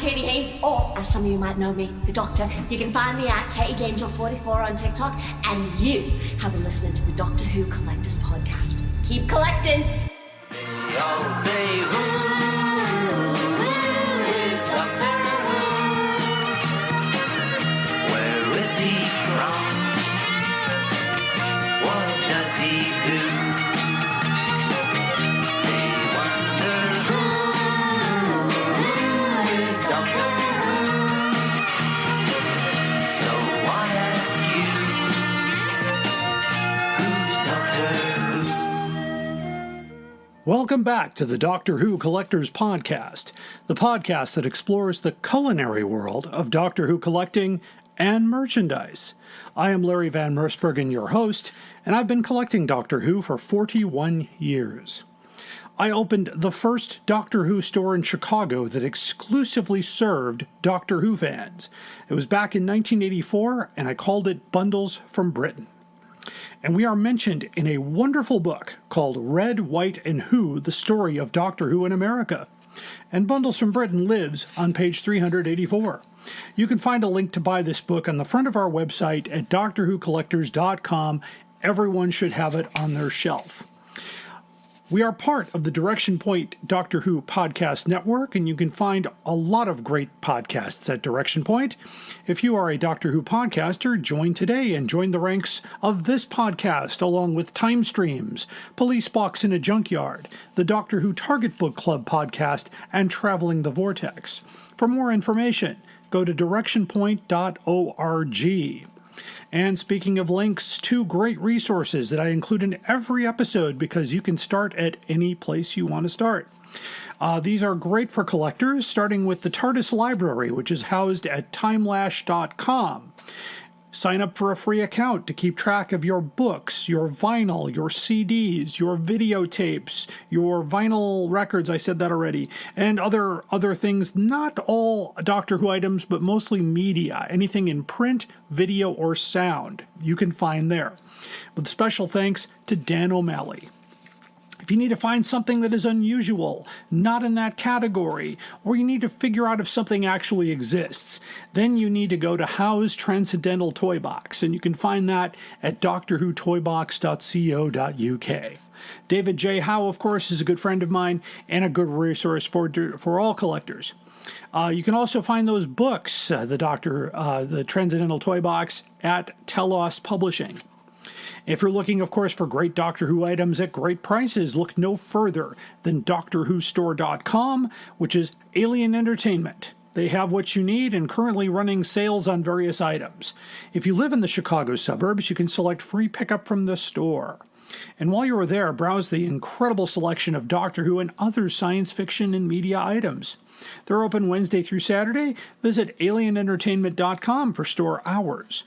Katie Haynes, or as some of you might know me, the Doctor. You can find me at KatieGangel44 on TikTok, and you have been listening to the Doctor Who Collectors Podcast. Keep collecting! They all say, who is Doctor Who? Where is he from? What does he do? They wonder who is Doctor Who? So I ask you, who's Doctor Who? Welcome back to the Doctor Who Collectors Podcast, the podcast that explores the culinary world of Doctor Who collecting and merchandise. I am Larry Van Mersbergen, your host, and I've been collecting Doctor Who for 41 years. I opened the first Doctor Who store in Chicago that exclusively served Doctor Who fans. It was back in 1984, and I called it Bundles from Britain. And we are mentioned in a wonderful book called Red, White, and Who, The Story of Doctor Who in America. And Bundles from Britain lives on page 384. You can find a link to buy this book on the front of our website at DoctorWhoCollectors.com. Everyone should have it on their shelf. We are part of the Direction Point Doctor Who podcast network, and you can find a lot of great podcasts at Direction Point. If you are a Doctor Who podcaster, join today and join the ranks of this podcast, along with Time Streams, Police Box in a Junkyard, the Doctor Who Target Book Club podcast, and Traveling the Vortex. For more information, go to directionpoint.org. And speaking of links, two great resources that I include in every episode because you can start at any place you want to start. These are great for collectors, starting with the TARDIS Library, which is housed at timelash.com. Sign up for a free account to keep track of your books, your vinyl, your CDs, your videotapes, your vinyl records, I said that already, and other things, not all Doctor Who items, but mostly media, anything in print, video, or sound, you can find there. With special thanks to Dan O'Malley. If you need to find something that is unusual, not in that category, or you need to figure out if something actually exists, then you need to go to Howe's Transcendental Toy Box, and you can find that at drwhotoybox.co.uk. David J. Howe, of course, is a good friend of mine and a good resource for all collectors. You can also find those books, the Transcendental Toy Box, at Telos Publishing. If you're looking, of course, for great Doctor Who items at great prices, look no further than DoctorWhoStore.com, which is Alien Entertainment. They have what you need and currently running sales on various items. If you live in the Chicago suburbs, you can select free pickup from the store. And while you are there, browse the incredible selection of Doctor Who and other science fiction and media items. They're open Wednesday through Saturday. Visit alienentertainment.com for store hours.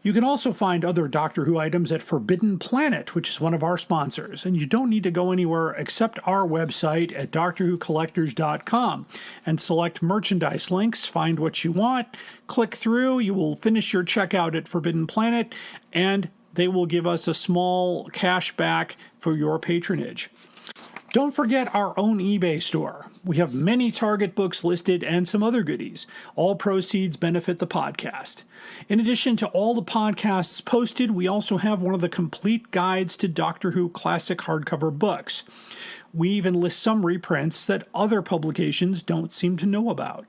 You can also find other Doctor Who items at Forbidden Planet, which is one of our sponsors, and you don't need to go anywhere except our website at DoctorWhoCollectors.com and select merchandise links, find what you want, click through, you will finish your checkout at Forbidden Planet, and they will give us a small cash back for your patronage. Don't forget our own eBay store. We have many Target books listed and some other goodies. All proceeds benefit the podcast. In addition to all the podcasts posted, we also have one of the complete guides to Doctor Who classic hardcover books. We even list some reprints that other publications don't seem to know about.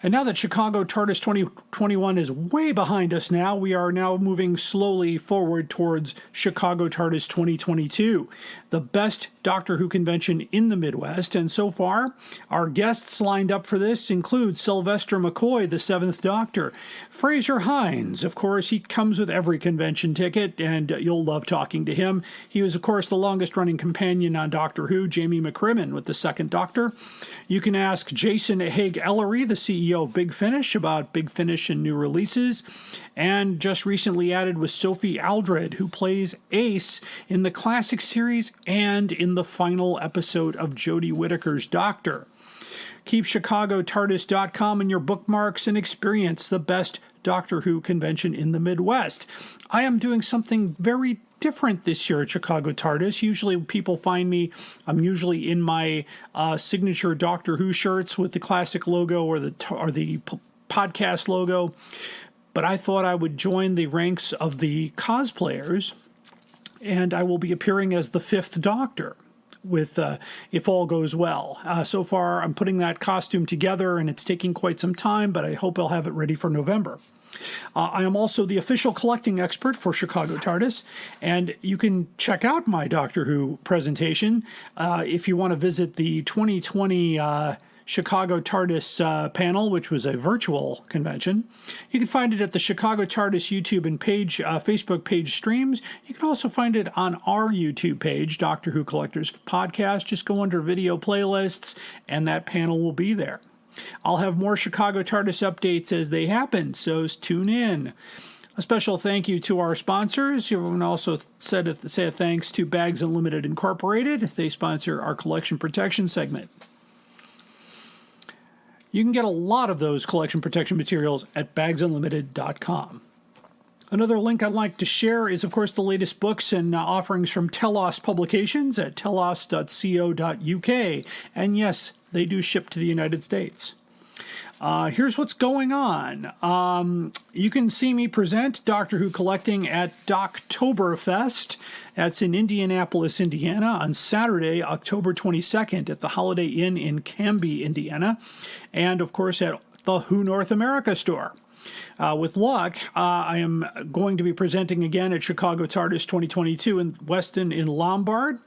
And now that Chicago TARDIS 2021 is way behind us now, we are now moving slowly forward towards Chicago TARDIS 2022, the best Doctor Who convention in the Midwest. And so far, our guests lined up for this include Sylvester McCoy, the Seventh Doctor, Fraser Hines. Of course, he comes with every convention ticket, and you'll love talking to him. He was, of course, the longest-running companion on Doctor Who, Jamie McCrimmon, with the Second Doctor. You can ask Jason Haig-Ellery, the CEO of Big Finish, about Big Finish and new releases. And just recently added was Sophie Aldred, who plays Ace in the classic series and in the final episode of Jodie Whittaker's Doctor. Keep ChicagoTardis.com in your bookmarks and experience the best Doctor Who convention in the Midwest. I am doing something very different this year at Chicago TARDIS. Usually people find me, I'm usually in my signature Doctor Who shirts with the classic logo or the podcast logo. But I thought I would join the ranks of the cosplayers, and I will be appearing as the Fifth Doctor, with if all goes well. So far, I'm putting that costume together, and it's taking quite some time, but I hope I'll have it ready for November. I am also the official collecting expert for Chicago TARDIS, and you can check out my Doctor Who presentation if you want to visit the 2020 Chicago TARDIS panel, which was a virtual convention. You can find it at the Chicago TARDIS YouTube and Facebook page streams. You can also find it on our YouTube page, Doctor Who Collectors Podcast. Just go under video playlists, and that panel will be there. I'll have more Chicago TARDIS updates as they happen, so tune in. A special thank you to our sponsors. You can also say a thanks to Bags Unlimited Incorporated. They sponsor our collection protection segment. You can get a lot of those collection protection materials at bagsunlimited.com. Another link I'd like to share is, of course, the latest books and offerings from Telos Publications at telos.co.uk. And yes, they do ship to the United States. Here's what's going on. You can see me present Doctor Who Collecting at Doctoberfest. That's in Indianapolis, Indiana, on Saturday, October 22nd at the Holiday Inn in Canby, Indiana. And, of course, at the Who North America store. With luck, I am going to be presenting again at Chicago TARDIS 2022 in Weston in Lombard.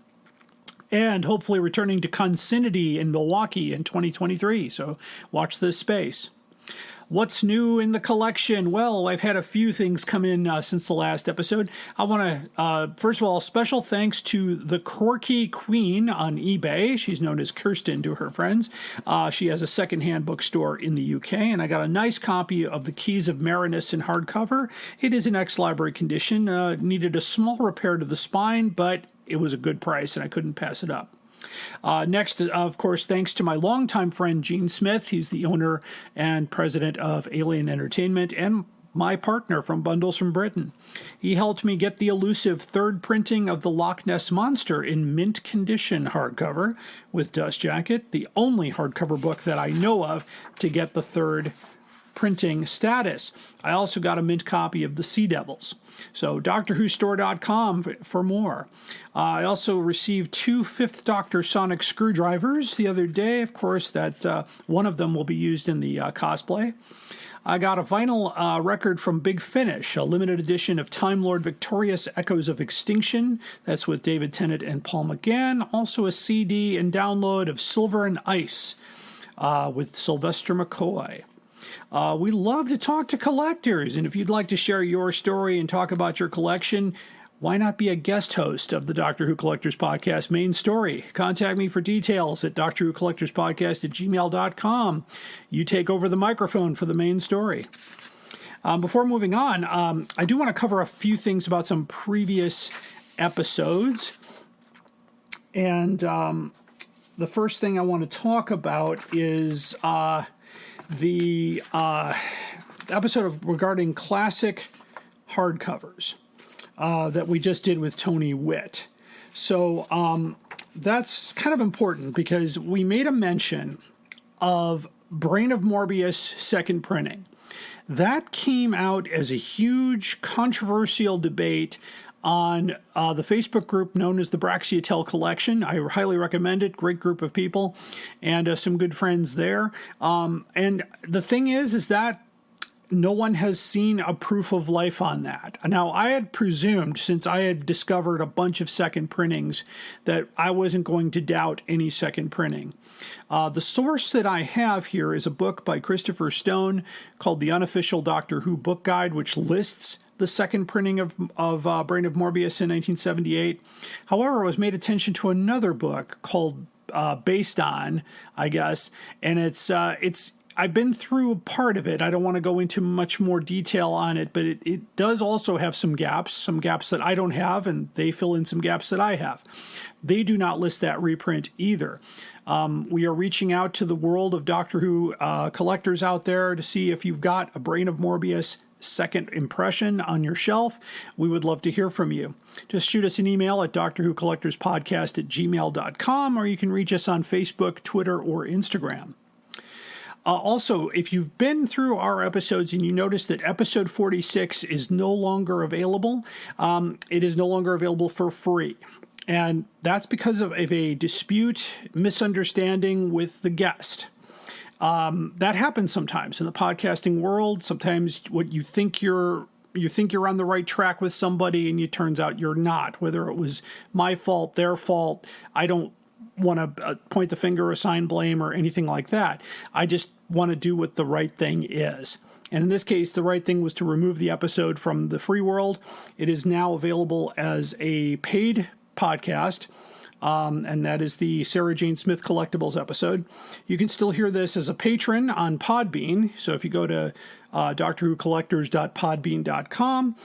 And hopefully returning to Consinity in Milwaukee in 2023. So watch this space. What's new in the collection? Well, I've had a few things come in since the last episode. I want to, first of all, special thanks to the Quirky Queen on eBay. She's known as Kirsten to her friends. She has a secondhand bookstore in the UK, and I got a nice copy of The Keys of Marinus in hardcover. It is in ex-library condition. Needed a small repair to the spine, but it was a good price, and I couldn't pass it up. Next, of course, thanks to my longtime friend, Gene Smith. He's the owner and president of Alien Entertainment and my partner from Bundles from Britain. He helped me get the elusive third printing of the Loch Ness Monster in mint condition hardcover with dust jacket, the only hardcover book that I know of to get the third printing status. I also got a mint copy of The Sea Devils. So DoctorWhoStore.com for more. I also received 2 Fifth Doctor sonic screwdrivers the other day. Of course, that one of them will be used in the cosplay. I got a vinyl record from Big Finish, a limited edition of Time Lord Victorious Echoes of Extinction. That's with David Tennant and Paul McGann. Also a CD and download of Silver and Ice with Sylvester McCoy. We love to talk to collectors, and if you'd like to share your story and talk about your collection, why not be a guest host of the Doctor Who Collectors Podcast Main Story? Contact me for details at drwhocollectorspodcast@gmail.com. You take over the microphone for the main story. Before moving on, I do want to cover a few things about some previous episodes. And the first thing I want to talk about is the episode regarding classic hardcovers that we just did with Tony Witt. So that's kind of important because we made a mention of Brain of Morbius second printing. That came out as a huge controversial debate on the Facebook group known as the Braxiatel Collection. I highly recommend it. Great group of people and some good friends there. And the thing is that no one has seen a proof of life on that. Now, I had presumed, since I had discovered a bunch of second printings, that I wasn't going to doubt any second printing. The source that I have here is a book by Christopher Stone called The Unofficial Doctor Who Book Guide, which lists the second printing of Brain of Morbius in 1978. However, I was made attention to another book called Based On, I guess, and it's I've been through part of it. I don't want to go into much more detail on it, but it does also have some gaps that I don't have, and they fill in some gaps that I have. They do not list that reprint either. We are reaching out to the world of Doctor Who collectors out there to see if you've got a Brain of Morbius second impression on your shelf. We would love to hear from you. Just shoot us an email at drwhocollectorspodcast@gmail.com, or you can reach us on Facebook, Twitter, or Instagram. Also, if you've been through our episodes and you notice that episode 46 is no longer available, it is no longer available for free. And that's because of a dispute, misunderstanding with the guest. That happens sometimes in the podcasting world. Sometimes what you think you're on the right track with somebody, and it turns out you're not. Whether it was my fault, their fault, I don't want to point the finger, assign blame, or anything like that. I just want to do what the right thing is. And in this case, the right thing was to remove the episode from the free world. It is now available as a paid podcast. And that is the Sarah Jane Smith Collectibles episode. You can still hear this as a patron on Podbean. So if you go to drwhocollectors.podbean.com,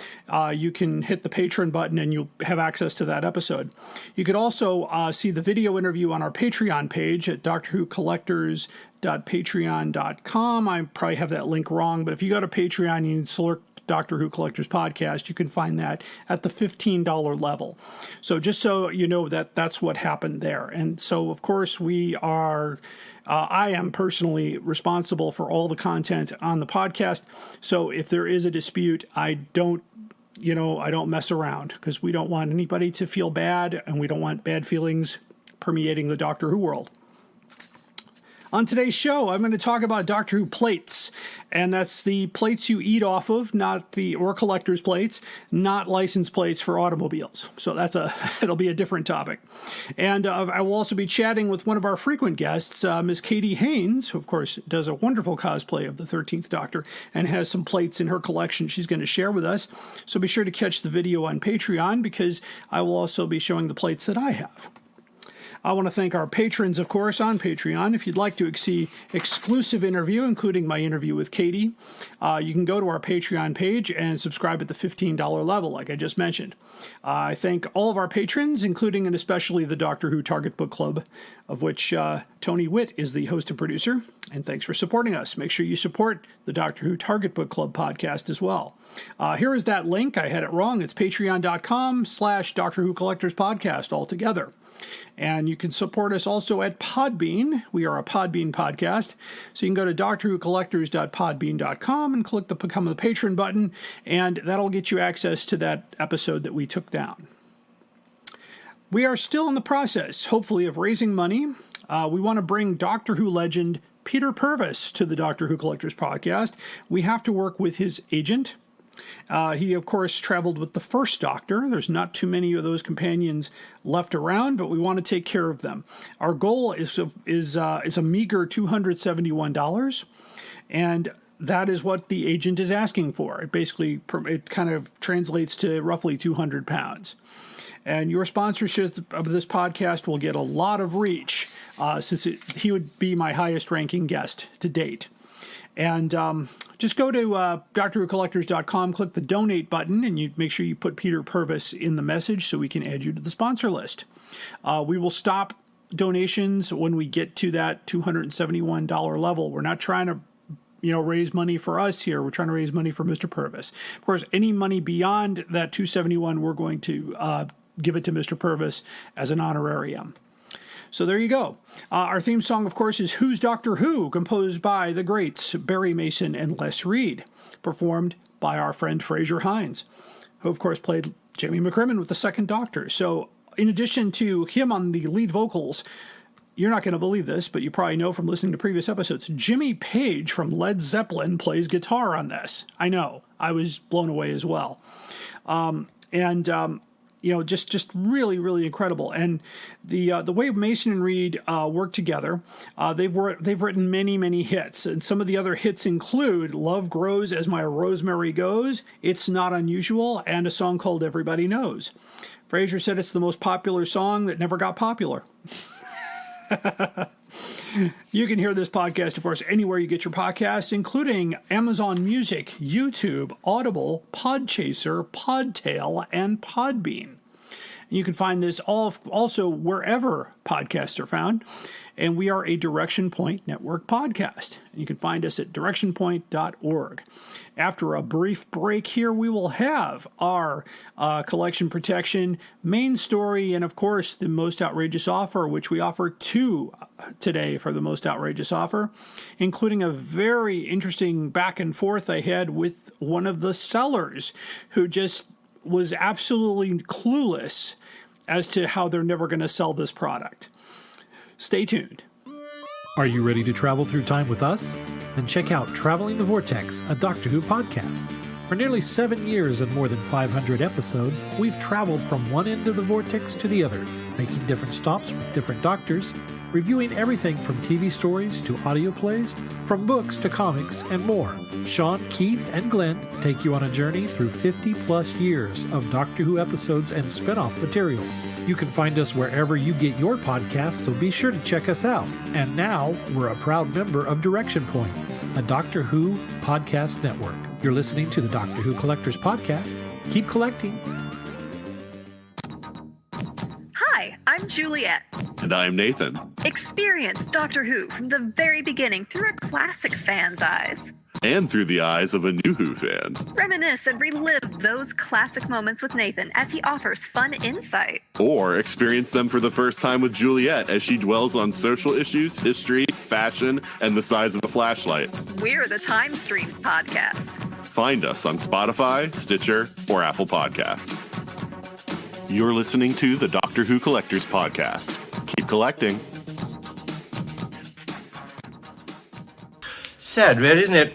you can hit the patron button and you'll have access to that episode. You could also see the video interview on our Patreon page at drwhocollectors.patreon.com. I probably have that link wrong, but if you go to Patreon, you can select Doctor Who Collectors Podcast. You can find that at the $15 level. So just so you know that's what happened there. And so, of course, I am personally responsible for all the content on the podcast. So if there is a dispute, I don't mess around, because we don't want anybody to feel bad, and we don't want bad feelings permeating the Doctor Who world. On today's show, I'm going to talk about Doctor Who plates, and that's the plates you eat off of, or collector's plates, not license plates for automobiles. So it'll be a different topic. And I will also be chatting with one of our frequent guests, Miss Katie Haynes, who of course does a wonderful cosplay of the 13th Doctor and has some plates in her collection she's going to share with us. So be sure to catch the video on Patreon, because I will also be showing the plates that I have. I want to thank our patrons, of course, on Patreon. If you'd like to see exclusive interview, including my interview with Katie, you can go to our Patreon page and subscribe at the $15 level, like I just mentioned. I thank all of our patrons, including and especially the Doctor Who Target Book Club, of which Tony Witt is the host and producer. And thanks for supporting us. Make sure you support the Doctor Who Target Book Club podcast as well. Here is that link. I had it wrong. It's patreon.com/Doctor Who Collectors Podcast altogether. And you can support us also at Podbean. We are a Podbean podcast. So you can go to drwhocollectors.podbean.com and click the Become a Patron button, and that'll get you access to that episode that we took down. We are still in the process, hopefully, of raising money. We want to bring Doctor Who legend Peter Purves to the Doctor Who Collectors podcast. We have to work with his agent. He, of course, traveled with the first Doctor. There's not too many of those companions left around, but we want to take care of them. Our goal is a meager $271, and that is what the agent is asking for. It kind of translates to roughly 200 pounds. And your sponsorship of this podcast will get a lot of reach, since he would be my highest ranking guest to date. And just go to drwhocollectors.com, click the donate button, and you make sure you put Peter Purves in the message so we can add you to the sponsor list. We will stop donations when we get to that $271 level. We're not trying to raise money for us here. We're trying to raise money for Mr. Purves. Of course, any money beyond that $271, we're going to give it to Mr. Purves as an honorarium. So there you go. Our theme song, of course, is Who's Doctor Who, composed by the greats Barry Mason and Les Reed, performed by our friend Fraser Hines, who, of course, played Jamie McCrimmon with the second Doctor. So in addition to him on the lead vocals, you're not going to believe this, but you probably know from listening to previous episodes, Jimmy Page from Led Zeppelin plays guitar on this. I know. I was blown away as well. Just really, really incredible. And the way Mason and Reed work together, they've written many, many hits. And some of the other hits include Love Grows As My Rosemary Goes, It's Not Unusual, and a song called Everybody Knows. Fraser said it's the most popular song that never got popular. You can hear this podcast, of course, anywhere you get your podcasts, including Amazon Music, YouTube, Audible, Podchaser, Podtail, and Podbean. You can find this also wherever podcasts are found. And we are a Direction Point Network podcast. You can find us at directionpoint.org. After a brief break here, we will have our collection protection main story and, of course, the most outrageous offer, which we offer two today for the most outrageous offer, including a very interesting back and forth I had with one of the sellers who just was absolutely clueless as to how they're never going to sell this product. Stay tuned. Are you ready to travel through time with us? Then check out Traveling the Vortex, a Doctor Who podcast. For nearly 7 years and more than 500 episodes, we've traveled from one end of the vortex to the other, making different stops with different doctors, reviewing everything from TV stories to audio plays, from books to comics, and more. Sean, Keith, and Glenn take you on a journey through 50-plus years of Doctor Who episodes and spin-off materials. You can find us wherever you get your podcasts, so be sure to check us out. And now, we're a proud member of Direction Point, a Doctor Who podcast network. You're listening to the Doctor Who Collectors Podcast. Keep collecting. Hi, I'm Juliet. And I'm Nathan. Experience Doctor Who from the very beginning through a classic fan's eyes. And through the eyes of a new Who fan. Reminisce and relive those classic moments with Nathan as he offers fun insight. Or experience them for the first time with Juliet as she dwells on social issues, history, fashion, and the size of a flashlight. We're the Time Streams podcast. Find us on Spotify, Stitcher, or Apple Podcasts. You're listening to the Doctor Who Collectors Podcast. Keep collecting. Sad, really, isn't it?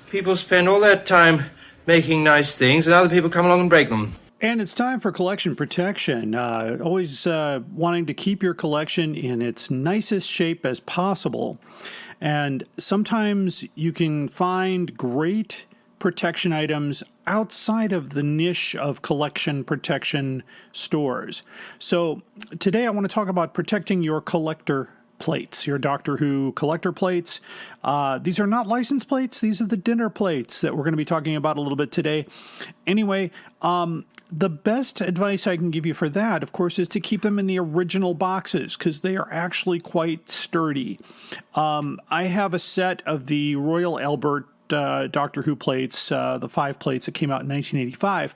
People spend all that time making nice things, and other people come along and break them. And it's time for collection protection. Always wanting to keep your collection in its nicest shape as possible. And sometimes you can find great protection items outside of the niche of collection protection stores. So today I want to talk about protecting your collector plates, your Doctor Who collector plates. These are not license plates. These are the dinner plates that we're going to be talking about a little bit today. Anyway, the best advice I can give you for that, of course, is to keep them in the original boxes because they are actually quite sturdy. I have a set of the Royal Albert Doctor Who plates, the 5 plates that came out in 1985,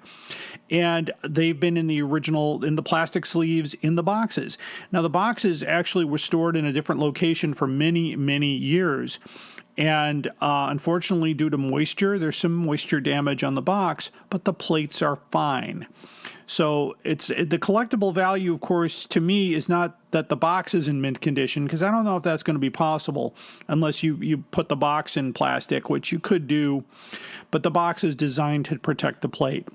and they've been in the original, in the plastic sleeves, in the boxes. Now, the boxes actually were stored in a different location for many, many years, and unfortunately, due to moisture, there's some moisture damage on the box, but the plates are fine. So it's the collectible value, of course, to me, is not that the box is in mint condition, because I don't know if that's going to be possible unless you put the box in plastic, which you could do, but the box is designed to protect the plate.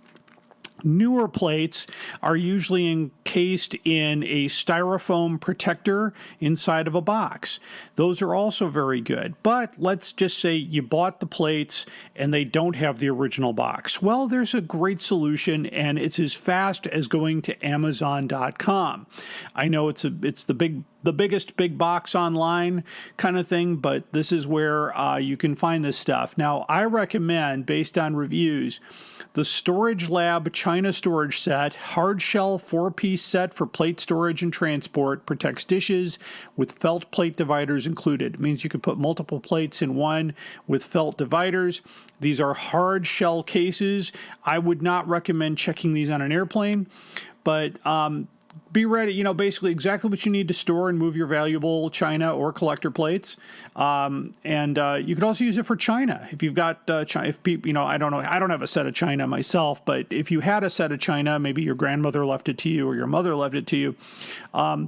Newer plates are usually encased in a styrofoam protector inside of a box. Those are also very good. But let's just say you bought the plates and they don't have the original box. Well, there's a great solution, and it's as fast as going to Amazon.com. I know it's the biggest big box online kind of thing, but this is where you can find this stuff. Now, I recommend, based on reviews, the Storage Lab China Storage Set, hard shell 4-piece set for plate storage and transport, protects dishes with felt plate dividers included. It means you can put multiple plates in one with felt dividers. These are hard shell cases. I would not recommend checking these on an airplane, but be ready, basically exactly what you need to store and move your valuable china or collector plates. And you could also use it for china. If you've got china, if people, I don't know, I don't have a set of china myself, but if you had a set of china, maybe your grandmother left it to you or your mother left it to you.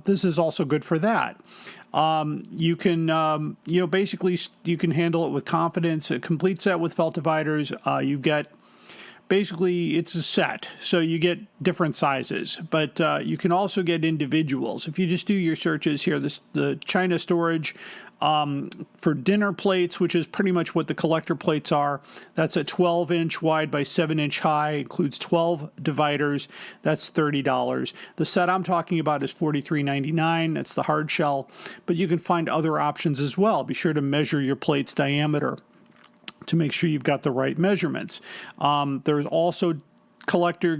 This is also good for that. You can, basically you can handle it with confidence. A complete set with felt dividers. You get. Basically, it's a set, so you get different sizes, but you can also get individuals. If you just do your searches here, the China storage for dinner plates, which is pretty much what the collector plates are, that's a 12-inch wide by 7-inch high, includes 12 dividers. That's $30. The set I'm talking about is $43.99. That's the hard shell, but you can find other options as well. Be sure to measure your plate's diameter to make sure you've got the right measurements. There's also collector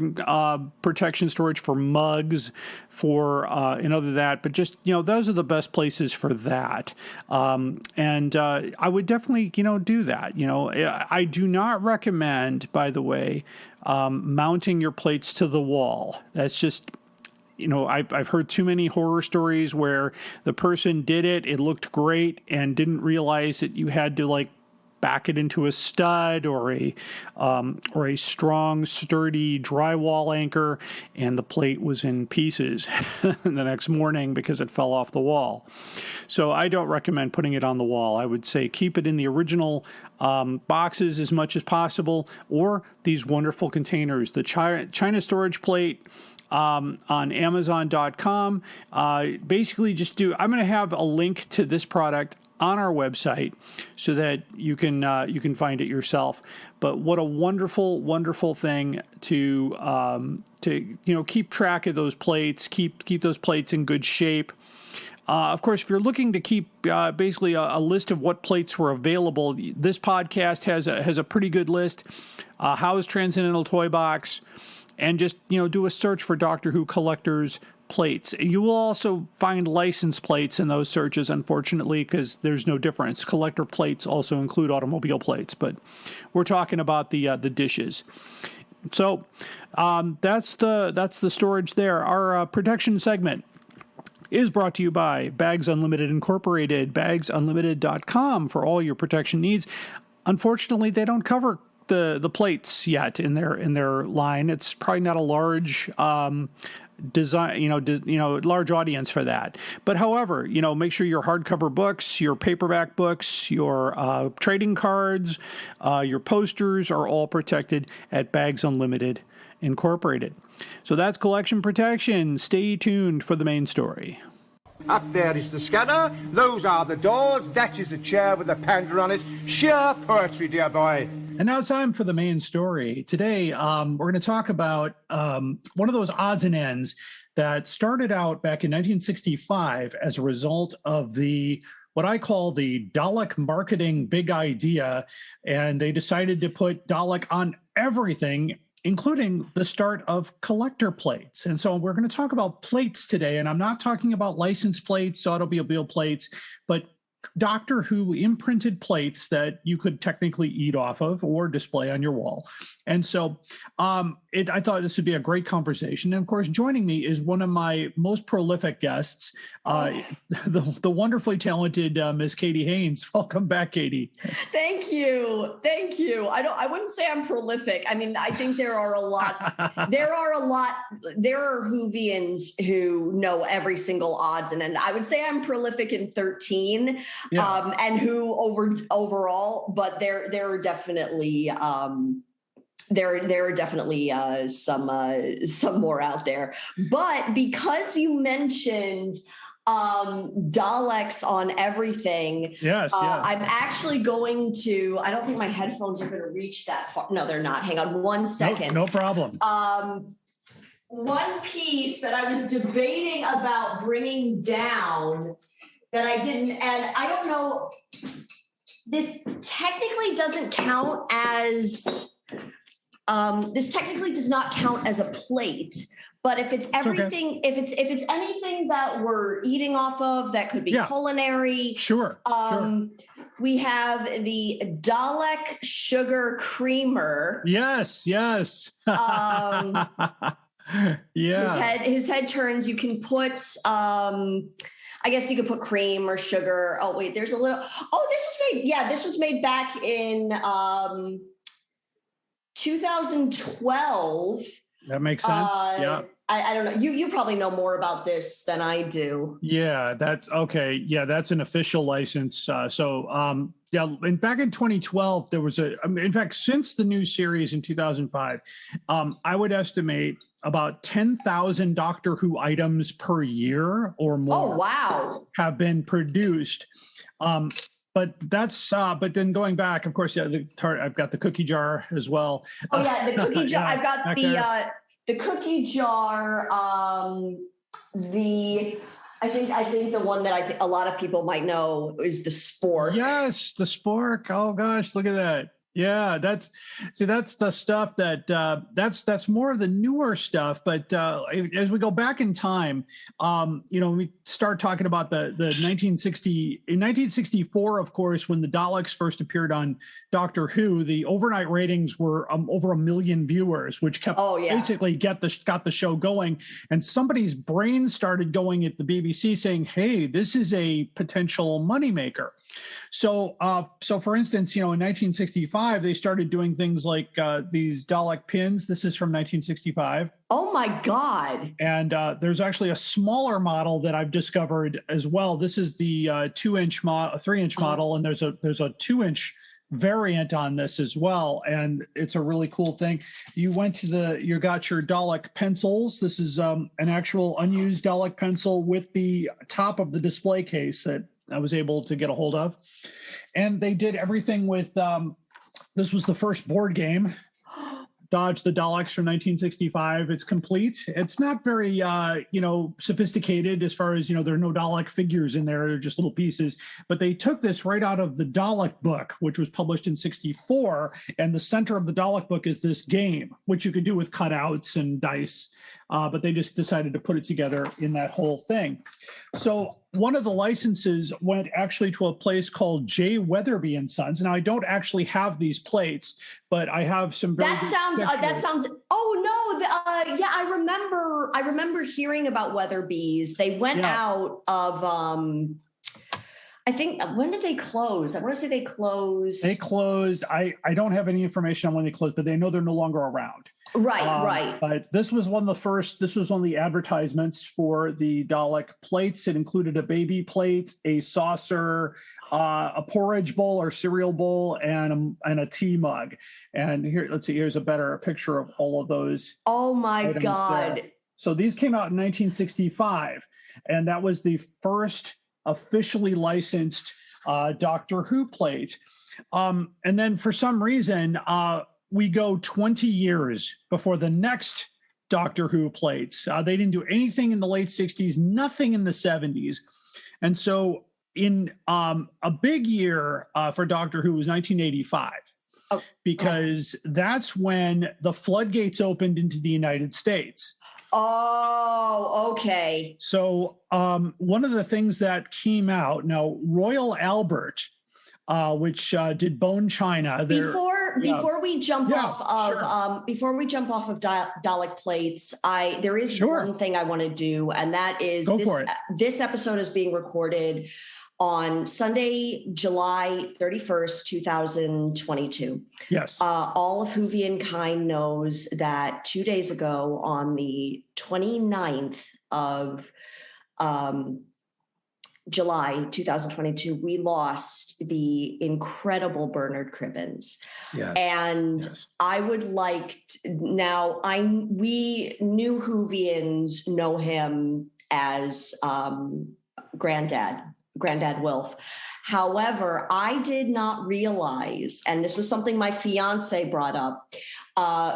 protection storage for mugs, for and other that. But just, those are the best places for that. And I would definitely, do that. I do not recommend, by the way, mounting your plates to the wall. That's just... I've heard too many horror stories where the person did it, it looked great, and didn't realize that you had to back it into a stud or a strong, sturdy drywall anchor, and the plate was in pieces the next morning because it fell off the wall. So I don't recommend putting it on the wall. I would say keep it in the original boxes as much as possible, or these wonderful containers, the China storage plate. On Amazon.com. Basically, I'm going to have a link to this product on our website so that you can find it yourself. But what a wonderful, wonderful thing to keep track of those plates, keep those plates in good shape. Of course, if you're looking to keep basically a list of what plates were available, this podcast has a pretty good list. Howe's Transcendental Toy Box. And just, do a search for Doctor Who Collectors plates. You will also find license plates in those searches, unfortunately, because there's no difference. Collector plates also include automobile plates, but we're talking about the dishes. So that's the storage there. Our protection segment is brought to you by Bags Unlimited Incorporated, bagsunlimited.com for all your protection needs. Unfortunately, they don't cover the plates yet in their line. It's probably not a large design, large audience for that. But however, make sure your hardcover books, your paperback books, your trading cards, your posters are all protected at Bags Unlimited Incorporated. So that's collection protection. Stay tuned for the main story. Up there is the scanner, those are the doors, that is a chair with a panda on it. Sheer poetry, dear boy. And now it's time for the main story. Today, we're going to talk about one of those odds and ends that started out back in 1965 as a result of what I call the Dalek marketing big idea. And they decided to put Dalek on everything, including the start of collector plates. And so we're going to talk about plates today. And I'm not talking about license plates, automobile plates, but Doctor Who imprinted plates that you could technically eat off of or display on your wall. And so I thought this would be a great conversation. And of course, joining me is one of my most prolific guests, the wonderfully talented Miss Katie Haynes. Welcome back, Katie. Thank you. I wouldn't say I'm prolific. I mean, I think there are Whovians who know every single odds. And I would say I'm prolific in 13 and who overall, but there are definitely, there are definitely some more out there. But because you mentioned Daleks on everything, yes. I'm actually going to, I don't think my headphones are going to reach that far. No, they're not. Hang on one second. No problem. One piece that I was debating about bringing down that I didn't, and I don't know, this technically doesn't count as, this technically does not count as a plate, but if it's everything, if it's anything that we're eating off of, that could be culinary. Sure. We have the Dalek sugar creamer. Yes. His head turns. You can put, I guess you could put cream or sugar. Oh wait, there's a little. Oh, this was made back in 2012. That makes sense. Yeah. I don't know. You probably know more about this than I do. Yeah, that's okay. Yeah, that's an official license. And back in 2012, there was in fact, since the new series in 2005, I would estimate about 10,000 Doctor Who items per year or more. Oh, wow. Have been produced. But then going back, of course, I've got the cookie jar as well. Oh yeah, the cookie jar. I've got the cookie jar. I think the one that I think a lot of people might know is the spork. Yes, the spork. Oh gosh, look at that. Yeah, that's the stuff that that's more of the newer stuff. But as we go back in time, we start talking about the 1964, of course, when the Daleks first appeared on Doctor Who, the overnight ratings were over 1 million viewers, which kept basically got the show going. And somebody's brain started going at the BBC saying, "Hey, this is a potential moneymaker." So for instance, in 1965, they started doing things like these Dalek pins. This is from 1965. Oh my God. And there's actually a smaller model that I've discovered as well. This is the 2-inch model, 3-inch model, and there's a 2-inch variant on this as well. And it's a really cool thing. You got your Dalek pencils. This is an actual unused Dalek pencil with the top of the display case that I was able to get a hold of. And they did everything with, this was the first board game, Dodge the Daleks from 1965. It's complete. It's not very, sophisticated as far as, there are no Dalek figures in there. They're just little pieces. But they took this right out of the Dalek book, which was published in 64. And the center of the Dalek book is this game, which you could do with cutouts and dice. But they just decided to put it together in that whole thing. So one of the licenses went actually to a place called J. Weatherby and Sons. Now I don't actually have these plates, but I have some. That sounds. Oh no! I remember hearing about Weatherby's. They went out of. I think, when did they close? I want to say they closed. They closed. I don't have any information on when they closed, but they know they're no longer around. Right. But this was one of the first. This was one of the advertisements for the Dalek plates. It included a baby plate, a saucer, a porridge bowl or cereal bowl, and a tea mug. And here, let's see. Here's a better picture of all of those. Oh my God! There. So these came out in 1965, and that was the first officially licensed Doctor Who plate. And then for some reason, we go 20 years before the next Doctor Who plates. They didn't do anything in the late 60s, nothing in the 70s. And so in a big year for Doctor Who was 1985, because that's when the floodgates opened into the United States. Oh, okay. So one of the things that came out, now Royal Albert, which did Bone China. Before we jump off of Dalek plates, there is one thing I want to do, and that is this episode is being recorded on Sunday, July 31st, 2022. Yes. All of Whovian kind knows that 2 days ago, on the 29th of July 2022, we lost the incredible Bernard Cribbins. Yes. And I would like we new Whovians know him as Granddad Wilf. However, I did not realize, and this was something my fiance brought up,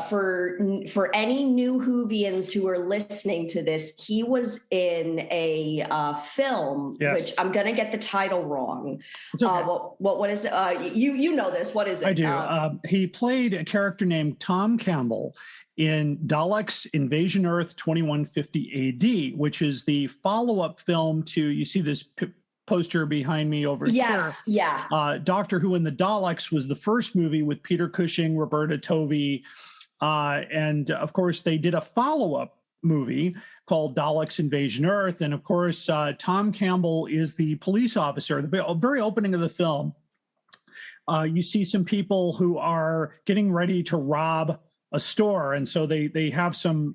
for any new Whovians who are listening to this, he was in a film, which I'm going to get the title wrong. It's okay. What is it? You know this. What is it? I do. He played a character named Tom Campbell in Daleks Invasion Earth 2150 AD, which is the follow-up film to, you see this poster behind me over here. Yeah. Doctor Who and the Daleks was the first movie with Peter Cushing, Roberta Tovey, and of course they did a follow-up movie called Daleks Invasion Earth, and of course Tom Campbell is the police officer. The very opening of the film, you see some people who are getting ready to rob a store, and so they have some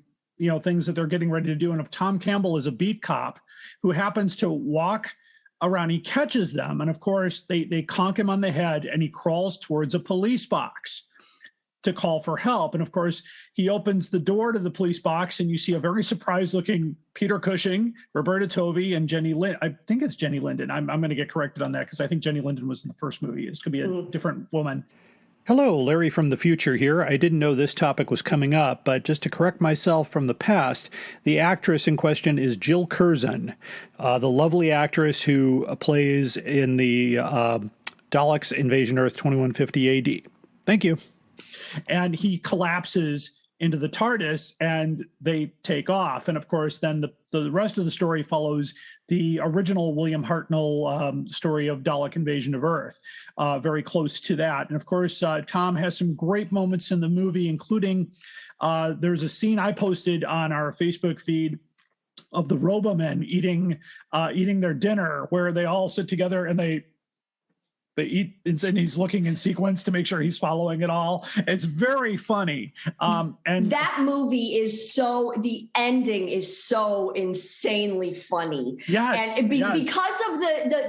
things that they're getting ready to do, and if Tom Campbell is a beat cop who happens to walk around, he catches them, and of course they conk him on the head, and he crawls towards a police box to call for help. And of course he opens the door to the police box, and you see a very surprised looking Peter Cushing, Roberta Tovey, and Jenny Linden. I think it's Jenny Linden. I'm going to get corrected on that because I think Jenny Linden was in the first movie. This could be a different woman. Hello, Larry from the future here. I didn't know this topic was coming up, but just to correct myself from the past, the actress in question is Jill Curzon, the lovely actress who plays in the Daleks Invasion Earth 2150 AD. Thank you. And he collapses into the TARDIS and they take off. And of course, then the rest of the story follows the original William Hartnell story of Dalek invasion of Earth, very close to that. And of course, Tom has some great moments in the movie, including there's a scene I posted on our Facebook feed of the Robomen eating their dinner, where they all sit together and they eat, and he's looking in sequence to make sure he's following it all. It's very funny. And that movie is the ending is so insanely funny. Yes. And because of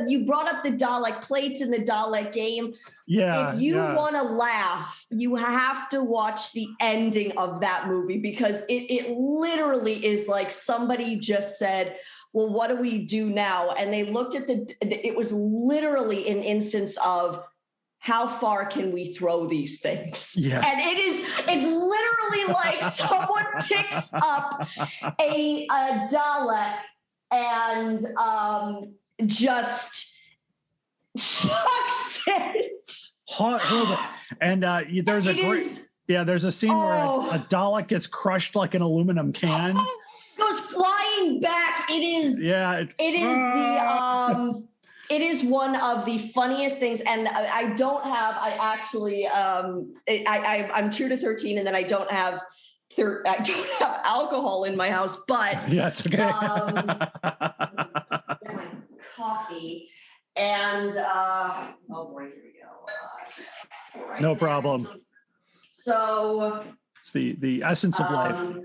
you brought up the Dalek plates in the Dalek game. Yeah. If you want to laugh, you have to watch the ending of that movie, because it literally is like somebody just said, well, what do we do now? And they looked at it was literally an instance of how far can we throw these things? Yes. And it's literally like someone picks up a Dalek and just chucks it. And there's there's a scene where a Dalek gets crushed like an aluminum can. Goes flying back. It is. Yeah. It is one of the funniest things, and I'm true to 13, and then I don't have alcohol in my house, but yeah, it's okay. Get my coffee, and oh boy, here we go. No problem. So it's the essence of life.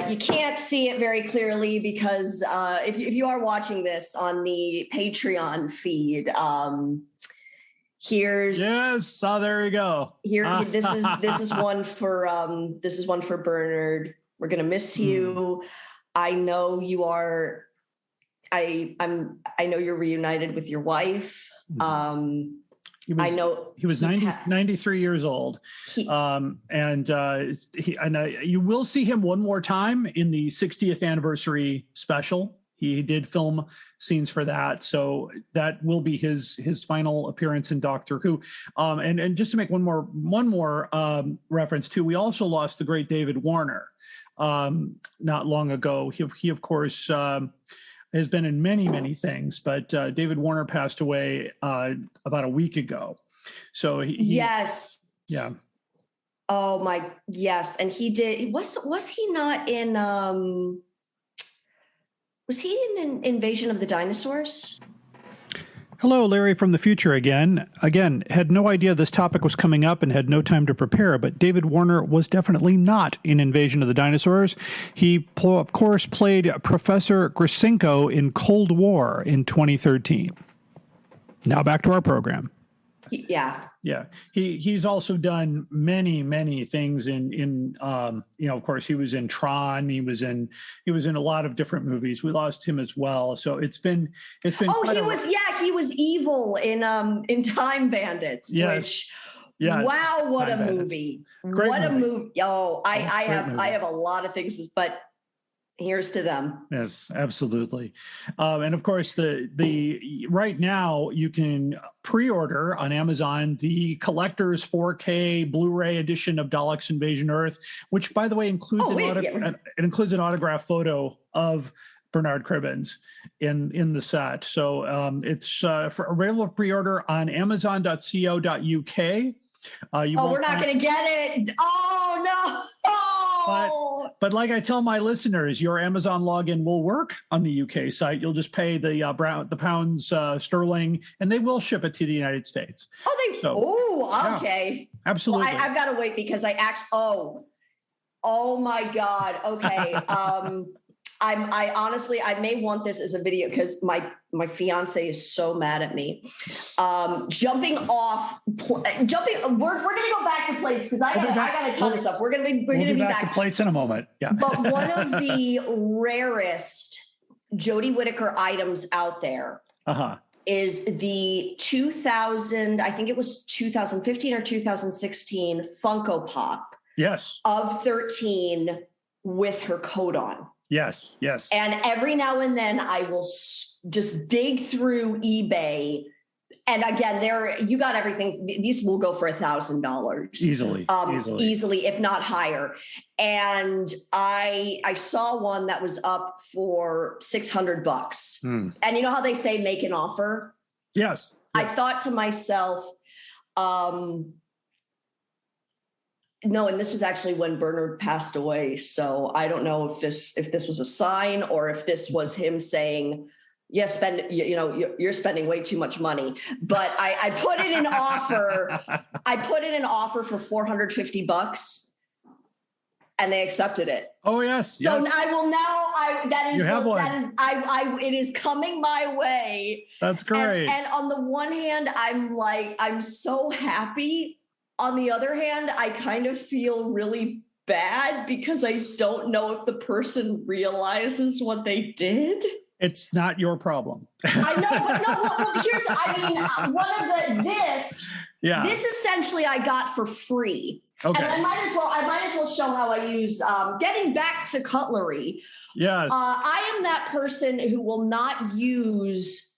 You can't see it very clearly because if you are watching this on the Patreon feed, here's there we go. This is one for Bernard. We're gonna miss you. I know you are. I know you're reunited with your wife. He was 93 years old. You will see him one more time in the 60th anniversary special. He did film scenes for that, so that will be his final appearance in Doctor Who. And just to make one more reference too, we also lost the great David Warner not long ago. He of course has been in many things, but David Warner passed away about a week ago. So yes. Yeah. Oh my, yes. And he did, was he not in, was he in an Invasion of the Dinosaurs? Hello, Larry from the future again. Again, had no idea this topic was coming up and had no time to prepare, but David Warner was definitely not in Invasion of the Dinosaurs. He, of course, played Professor Grisinko in Cold War in 2013. Now back to our program. Yeah. He's also done many things in of course he was in Tron. He was in a lot of different movies. We lost him as well. So it's been. He was evil in Time Bandits. Yes. Wow, what a Bandits. movie. Great movie. Oh, I have a lot of things, but here's to them. Yes, absolutely. And of course, the right now you can pre-order on Amazon the collector's 4K Blu-ray edition of Daleks Invasion Earth, which, by the way, includes it includes an autograph photo of Bernard Cribbins in the set. So it's available pre-order on Amazon.co.uk. We're not going to get it. Oh no. But like I tell my listeners, your Amazon login will work on the UK site. You'll just pay the pounds sterling, and they will ship it to the United States. Okay. Yeah, absolutely. Well, I've got to wait because oh my God. Okay. I honestly, I may want this as a video because my fiance is so mad at me. We're going to go back to plates because I got a ton of stuff. We're going to be back to plates in a moment. Yeah. But one of the rarest Jodie Whittaker items out there is the 2000, I think it was 2015 or 2016 Funko Pop. Yes. Of 13 with her coat on. Yes. And every now and then I will just dig through eBay And again, you got everything. These will go for $1,000 easily, if not higher. And I saw one that was up for $600. And you know how they say make an offer? Yes. I thought to myself, no, and this was actually when Bernard passed away. So I don't know if this was a sign or if this was him saying, yes, you're spending way too much money. But I put in an offer. I put in an offer for $450, and they accepted it. Oh yes, yes. So I will now. You have one. It is coming my way. That's great. And on the one hand, I'm so happy. On the other hand, I kind of feel really bad because I don't know if the person realizes what they did. It's not your problem. I know, but no. Well, this essentially I got for free. Okay. And I might as well show how I use. Getting back to cutlery. Yes. I am that person who will not use.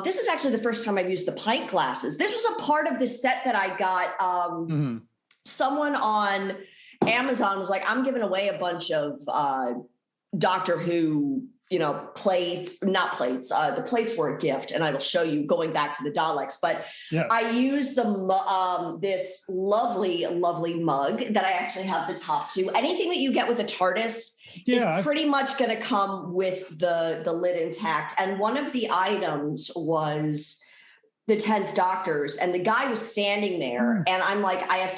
This is actually the first time I've used the pint glasses. This was a part of the set that I got. Someone on Amazon was like, I'm giving away a bunch of Doctor Who, plates, not plates. The plates were a gift, and I will show you going back to the Daleks. But yes. I used this lovely, lovely mug that I actually have the top to. Anything that you get with a TARDIS is pretty much going to come with the lid intact. And one of the items was the 10th Doctor's, and the guy was standing there, and I'm like, I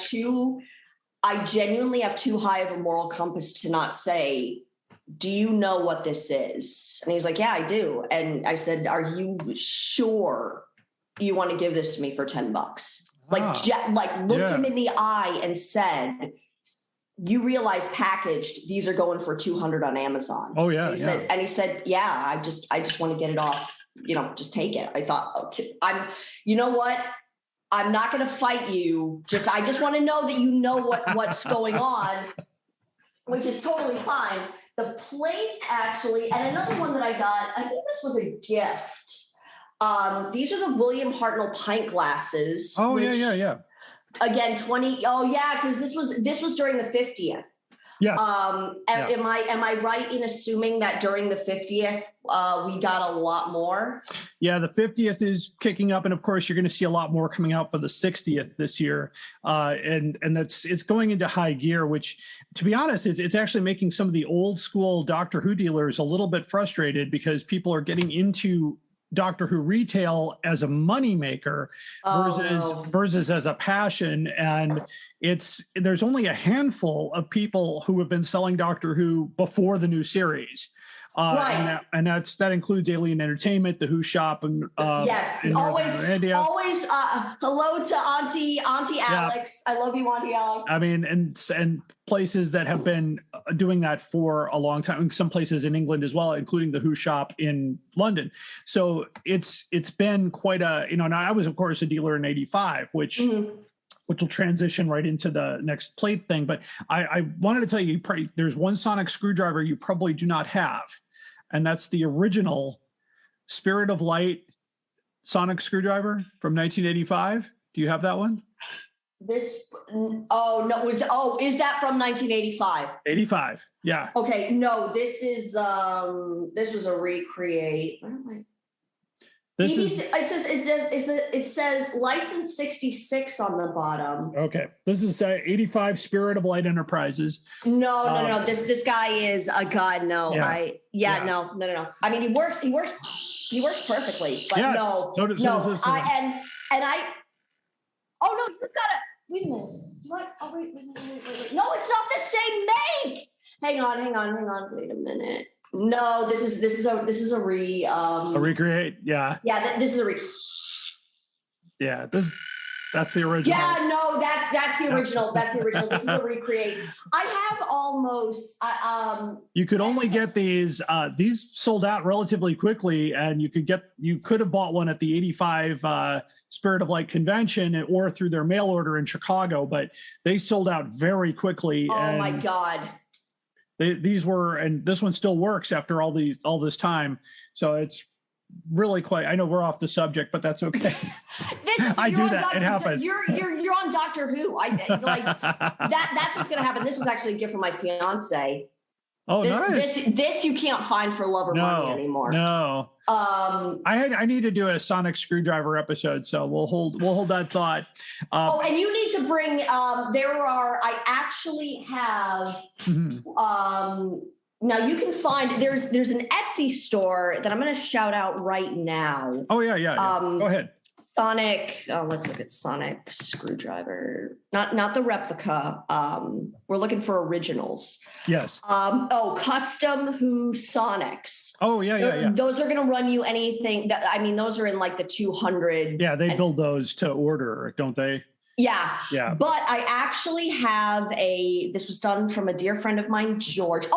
genuinely have too high of a moral compass to not say, do you know what this is? And he's like, yeah, I do. And I said, are you sure you want to give this to me for $10? Looked him in the eye and said, you realize packaged, these are going for $200 on Amazon. Oh yeah. And he said, yeah, I just want to get it off, just take it. I thought, okay, you know what? I'm not going to fight you. I just want to know that you know what's going on, which is totally fine. The plates actually, and another one that I got, I think this was a gift. These are the William Hartnell pint glasses. Oh, yeah. Again, 20. Oh yeah, because this was during the 50th. Yes. Am I right in assuming that during the 50th we got a lot more? Yeah, the 50th is kicking up, and of course you're going to see a lot more coming out for the 60th this year, and it's going into high gear. Which, to be honest, it's actually making some of the old school Doctor Who dealers a little bit frustrated because people are getting into Doctor Who retail as a moneymaker versus as a passion. And there's only a handful of people who have been selling Doctor Who before the new series. Right. And that includes Alien Entertainment, the Who Shop, and yes, always hello to Auntie Alex. I love you, Auntie Alex. I mean, and places that have been doing that for a long time. Some places in England as well, including the Who Shop in London. So it's been quite a and I was of course a dealer in '85, which will transition right into the next plate thing. But I wanted to tell you, there's one sonic screwdriver you probably do not have. And that's the original Spirit of Light sonic screwdriver from 1985. Do you have that one? Is that from 1985? 85, yeah. Okay, no, this was a recreate. Where am I? It says license 66 on the bottom. Okay, this is 85 Spirit of Light Enterprises. No. This guy is a god. No, yeah. No. I mean, he works perfectly. But no. Oh no, you've got to wait a minute. Wait. No, it's not the same make. Hang on. Wait a minute. No, this is a recreate. Yeah. Yeah, this is a Yeah, that's the original. Yeah, no, that's the original. That's the original. This is a recreate. I have almost. You could only get these. These sold out relatively quickly, and you could have bought one at the 85 Spirit of Light convention or through their mail order in Chicago, but they sold out very quickly. Oh my God. These were, and this one still works after all this time. So really quite. I know we're off the subject, but that's okay. I do that. It happens. You're on Doctor Who. That's what's going to happen. This was actually a gift from my fiance. Oh, nice. This you can't find for love or money anymore. No. I need to do a sonic screwdriver episode, so we'll hold that thought. And you need to bring. I actually have. Now you can find there's an Etsy store that I'm going to shout out right now. Oh yeah. Go ahead. Sonic. Let's look at Sonic screwdriver. Not the replica. We're looking for originals. Yes. Custom Who Sonics. Oh yeah. Those are going to run you anything. Those are in like the 200. Yeah, they build those to order, don't they? Yeah. But I actually have this was done from a dear friend of mine, George.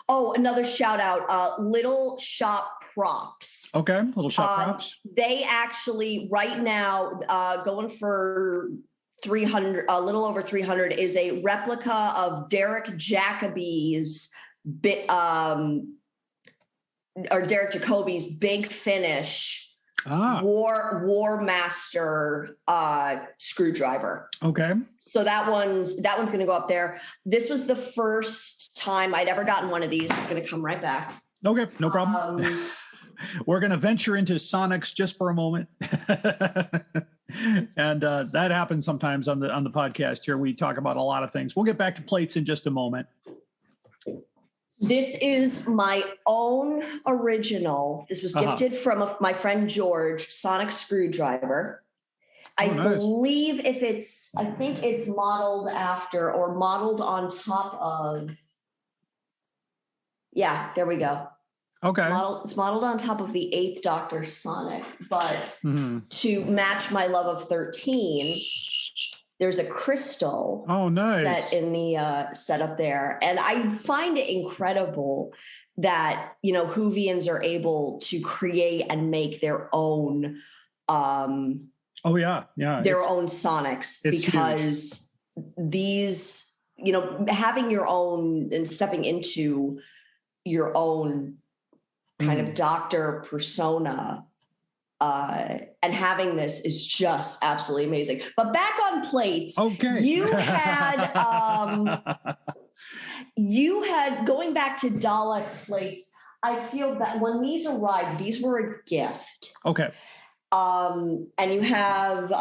Another shout out, Little Shop Props. Okay, Little Shop Props. They actually right now going for 300, a little over 300 is a replica of Derek Jacobi's Derek Jacobi's Big Finish War Master screwdriver. Okay. So that one's going to go up there. This was the first time I'd ever gotten one of these. It's going to come right back. Okay, no problem. We're going to venture into Sonics just for a moment. And that happens sometimes on the podcast here. We talk about a lot of things. We'll get back to plates in just a moment. This is my own original. This was gifted from my friend George, Sonic screwdriver. I believe I think it's modeled after or modeled on top of. Yeah, there we go. Okay. It's modeled on top of the 8th Doctor Sonic, but to match my love of 13, there's a crystal set in the set up there. And I find it incredible that, Whovians are able to create and make their own their own Sonics, because these, having your own and stepping into your own kind of doctor persona and having this is just absolutely amazing. But back on plates, you had going back to Dalek plates. I feel that when these arrived, these were a gift. Okay. And you have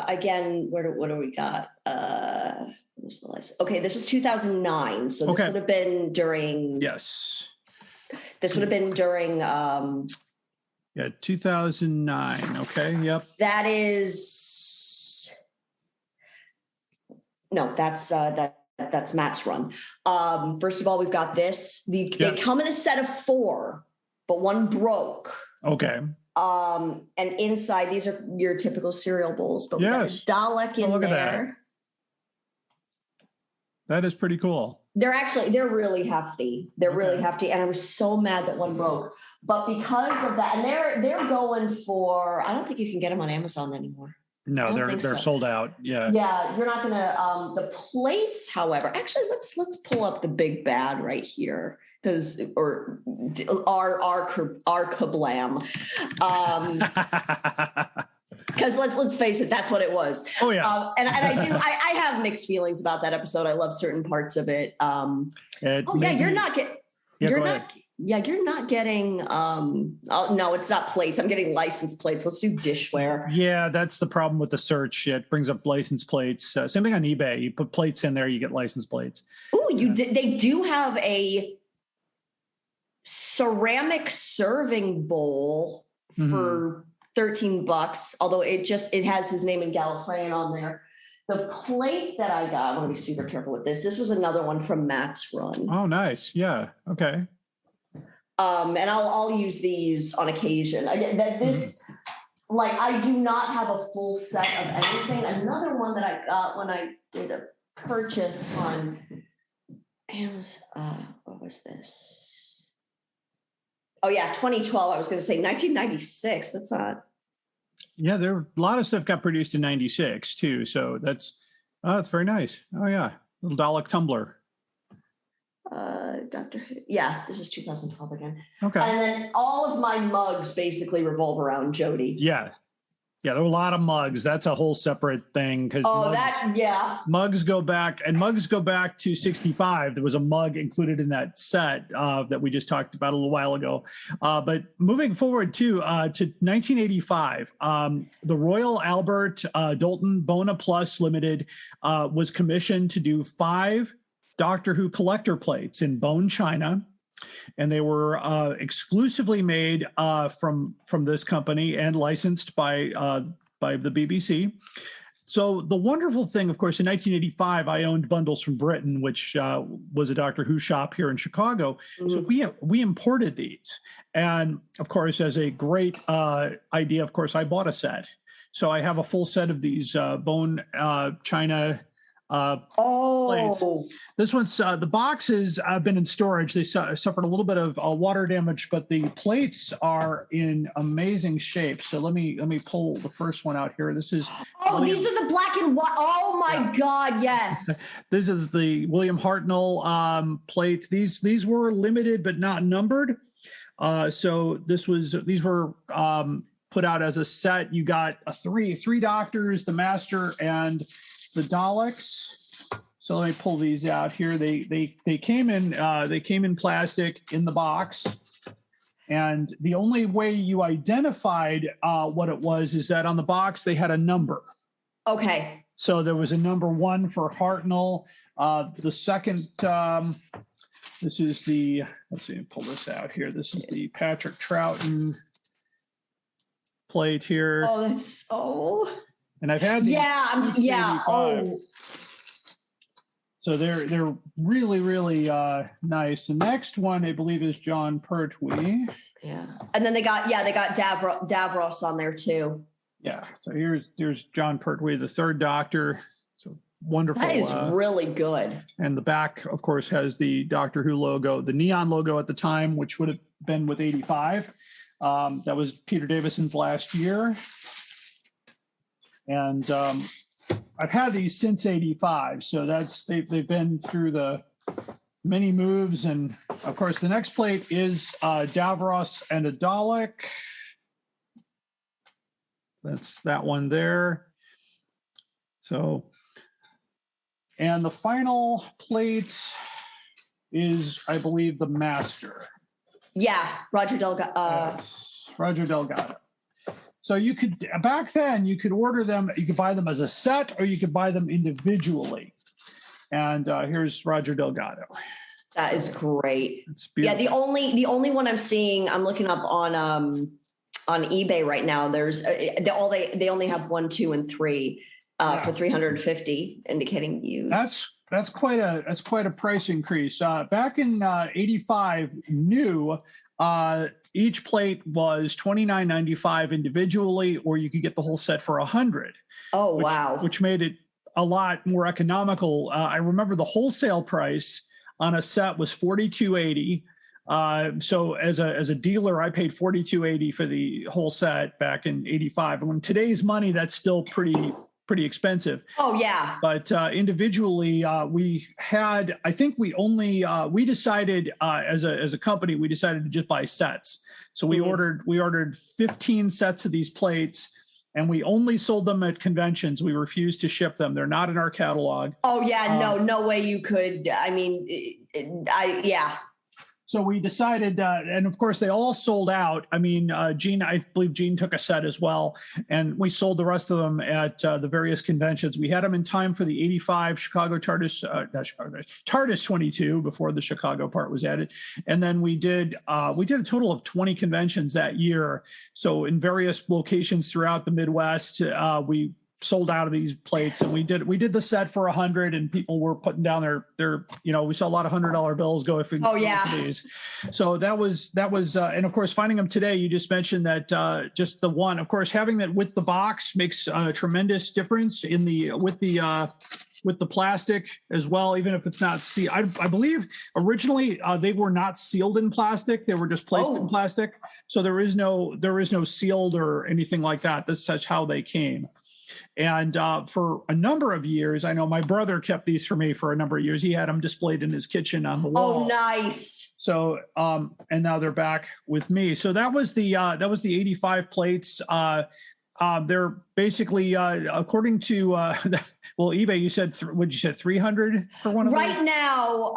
again, what do we got? What's the list? Okay, this was 2009, so this would have been during. Yes. This would have been during. 2009. Okay. Yep. That is. No, that's Matt's run. First of all, we've got this. They come in a set of 4, but one broke. Okay. And inside, these are your typical cereal bowls, but we got a Dalek in there. That is pretty cool. They're really hefty. They're really hefty. And I was so mad that one broke. But because of that, and they're going for, I don't think you can get them on Amazon anymore. No, they're sold out. Yeah. Yeah. You're not going to, the plates, however, actually, let's pull up the big bad right here. Or our kablam. Because let's face it, that's what it was. Oh yeah, and I have mixed feelings about that episode. I love certain parts of it. You're not getting. No, it's not plates. I'm getting license plates. Let's do dishware. Yeah, that's the problem with the search. It brings up license plates. Same thing on eBay. You put plates in there, you get license plates. Ooh, they do have a ceramic serving bowl for $13, although it has his name in Gallifreyan on there. The plate that I got, I want to be super careful with this. This was another one from Matt's run. Oh, nice. Yeah. Okay. And I'll use these on occasion. I do not have a full set of anything. Another one that I got when I did a purchase on Amazon, what was this? Oh yeah, 2012. I was going to say 1996. That's not. Yeah, there a lot of stuff got produced in '96 too. So that's very nice. Oh yeah, little Dalek tumbler. Doctor Who. Yeah, this is 2012 again. Okay. And then all of my mugs basically revolve around Jodie. Yeah. Yeah, there were a lot of mugs. That's a whole separate thing because mugs go back to 65. There was a mug included in that set that we just talked about a little while ago. But moving forward to 1985, the Royal Albert Dalton Bona Plus Limited was commissioned to do 5 Doctor Who collector plates in bone china. And they were exclusively made from this company and licensed by the BBC. So the wonderful thing, of course, in 1985, I owned Bundles from Britain, which was a Doctor Who shop here in Chicago. Mm-hmm. So we imported these. And, of course, as a great idea, of course, I bought a set. So I have a full set of these bone china plates. This one's the boxes have been in storage. They suffered a little bit of water damage, but the plates are in amazing shape. So let me pull the first one out here. This is these are the black and white. Oh my God, yes. This is the William Hartnell plate. These were limited but not numbered. So these were put out as a set. You got three doctors, the Master, and the Daleks. So let me pull these out here. They came in plastic in the box, and the only way you identified what it was is that on the box they had a number. Okay. So there was a number 1 for Hartnell. The second, this is the. Let's see, pull this out here. This is the Patrick Troughton plate here. Oh, that's And I've had these. Oh. So they're really, really nice. The next one I believe is John Pertwee. Yeah. And then they got Davros on there too. Yeah. So here's John Pertwee, the 3rd Doctor. So wonderful. That is really good. And the back, of course, has the Doctor Who logo, the neon logo at the time, which would have been with 85. That was Peter Davison's last year. And I've had these since 85. So they've been through the many moves. And of course, the next plate is Davros and a Dalek. That's that one there. So, and the final plate is, I believe, the Master. Yeah, Roger Delgado. Roger Delgado. So you could, back then, you could order them, you could buy them as a set or you could buy them individually. And here's Roger Delgado. That is great. It's beautiful. Yeah, the only one I'm seeing, I'm looking up on eBay right now. There's they only have 1, 2, and 3 for 350, indicating use. That's quite a price increase. Back in 85, new. Each plate was $29.95 individually, or you could get the whole set for $100. Oh, wow. Which made it a lot more economical. I remember the wholesale price on a set was $42.80. So as a dealer, I paid $42.80 for the whole set back in 85. And in today's money, that's still pretty expensive. Oh yeah. But individually, we had, I think we decided as a company, we decided to just buy sets. So we ordered 15 sets of these plates, and we only sold them at conventions. We refused to ship them. They're not in our catalog. Oh yeah. No way you could. I mean, yeah. So we decided, and of course they all sold out. I mean, Gene, I believe Gene took a set as well, and we sold the rest of them at the various conventions. We had them in time for the 85 Chicago TARDIS 22 before the Chicago part was added. And then we did a total of 20 conventions that year. So in various locations throughout the Midwest, we sold out of these plates, and we did the set for $100, and people were putting down their we saw a lot of $100 bills go for these. So that was and of course finding them today, you just mentioned that just the one, of course, having that with the box makes a tremendous difference with the plastic as well, even if it's not sealed. I believe originally they were not sealed in plastic; they were just placed in plastic. So there is no sealed or anything like that. That's how they came. And for a number of years, I know my brother kept these for me for a number of years. He had them displayed in his kitchen on the wall. Oh, nice. So, and now they're back with me. So that was the 85 plates. They're basically, according to, well, eBay, you said, what'd you say, 300 for one of them? Right now,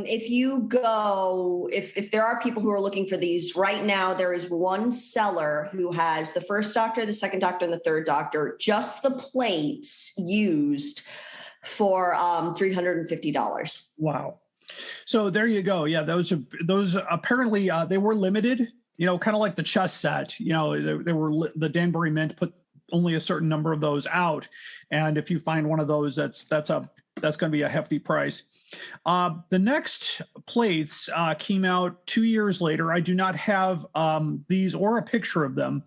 if you go, if there are people who are looking for these, right now there is one seller who has the first Doctor, the second Doctor, and the third Doctor, just the plates used for $350. Wow. So there you go. Yeah, those apparently they were limited. Kind of like the chess set. They were the Danbury Mint put only a certain number of those out, and if you find one of those, that's going to be a hefty price. The next plates came out 2 years later. I do not have these or a picture of them,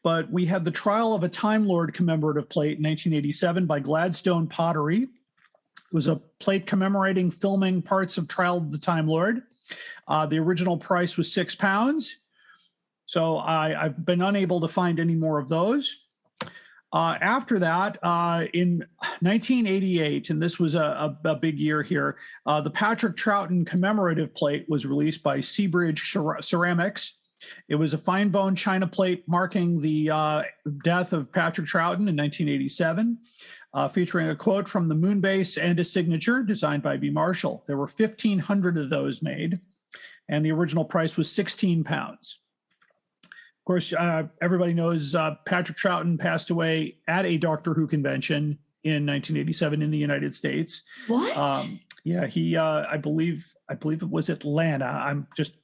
but we had the Trial of a Time Lord commemorative plate in 1987 by Gladstone Pottery. It was a plate commemorating filming parts of Trial of the Time Lord. The original price was £6. So I've been unable to find any more of those. After that, in 1988, and this was a big year here, the Patrick Troughton commemorative plate was released by Seabridge Ceramics. It was a fine bone china plate marking the death of Patrick Troughton in 1987, featuring a quote from the moon base and a signature designed by B. Marshall. There were 1,500 of those made, and the original price was £16. Of course, everybody knows Patrick Troughton passed away at a Doctor Who convention in 1987 in the United States. What? Yeah, he, I believe it was Atlanta. I'm just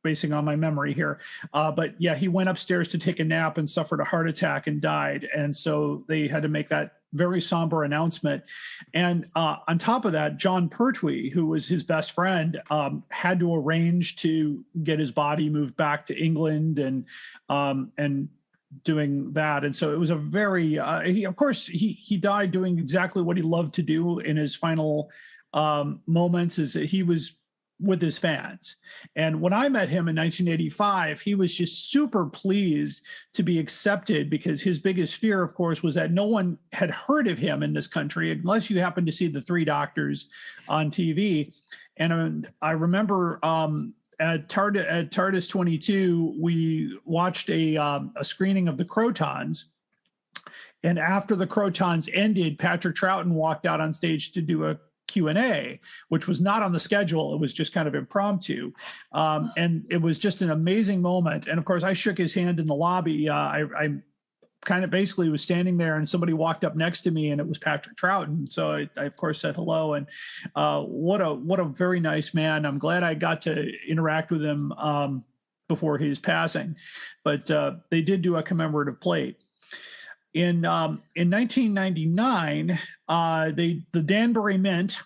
basing on my memory here. But yeah, he went upstairs to take a nap and suffered a heart attack and died. And so they had to make that very somber announcement. And on top of that, John Pertwee, who was his best friend, had to arrange to get his body moved back to England and doing that. And so it was a very, he died doing exactly what he loved to do in his final moments, is that he was with his fans. And when I met him in 1985, he was just super pleased to be accepted, because his biggest fear, of course, was that no one had heard of him in this country unless you happened to see the Three Doctors on TV. And I remember at TARDIS 22, we watched a screening of the Crotons. And after the Crotons ended, Patrick Troughton walked out on stage to do a Q&A, which was not on the schedule. It was just kind of impromptu. And it was just an amazing moment. And of course, I shook his hand in the lobby. I kind of basically was standing there, and somebody walked up next to me, and it was Patrick Troughton. So I of course said hello, and what a very nice man. I'm glad I got to interact with him before his passing. But they did do a commemorative plate. In 1999, the Danbury Mint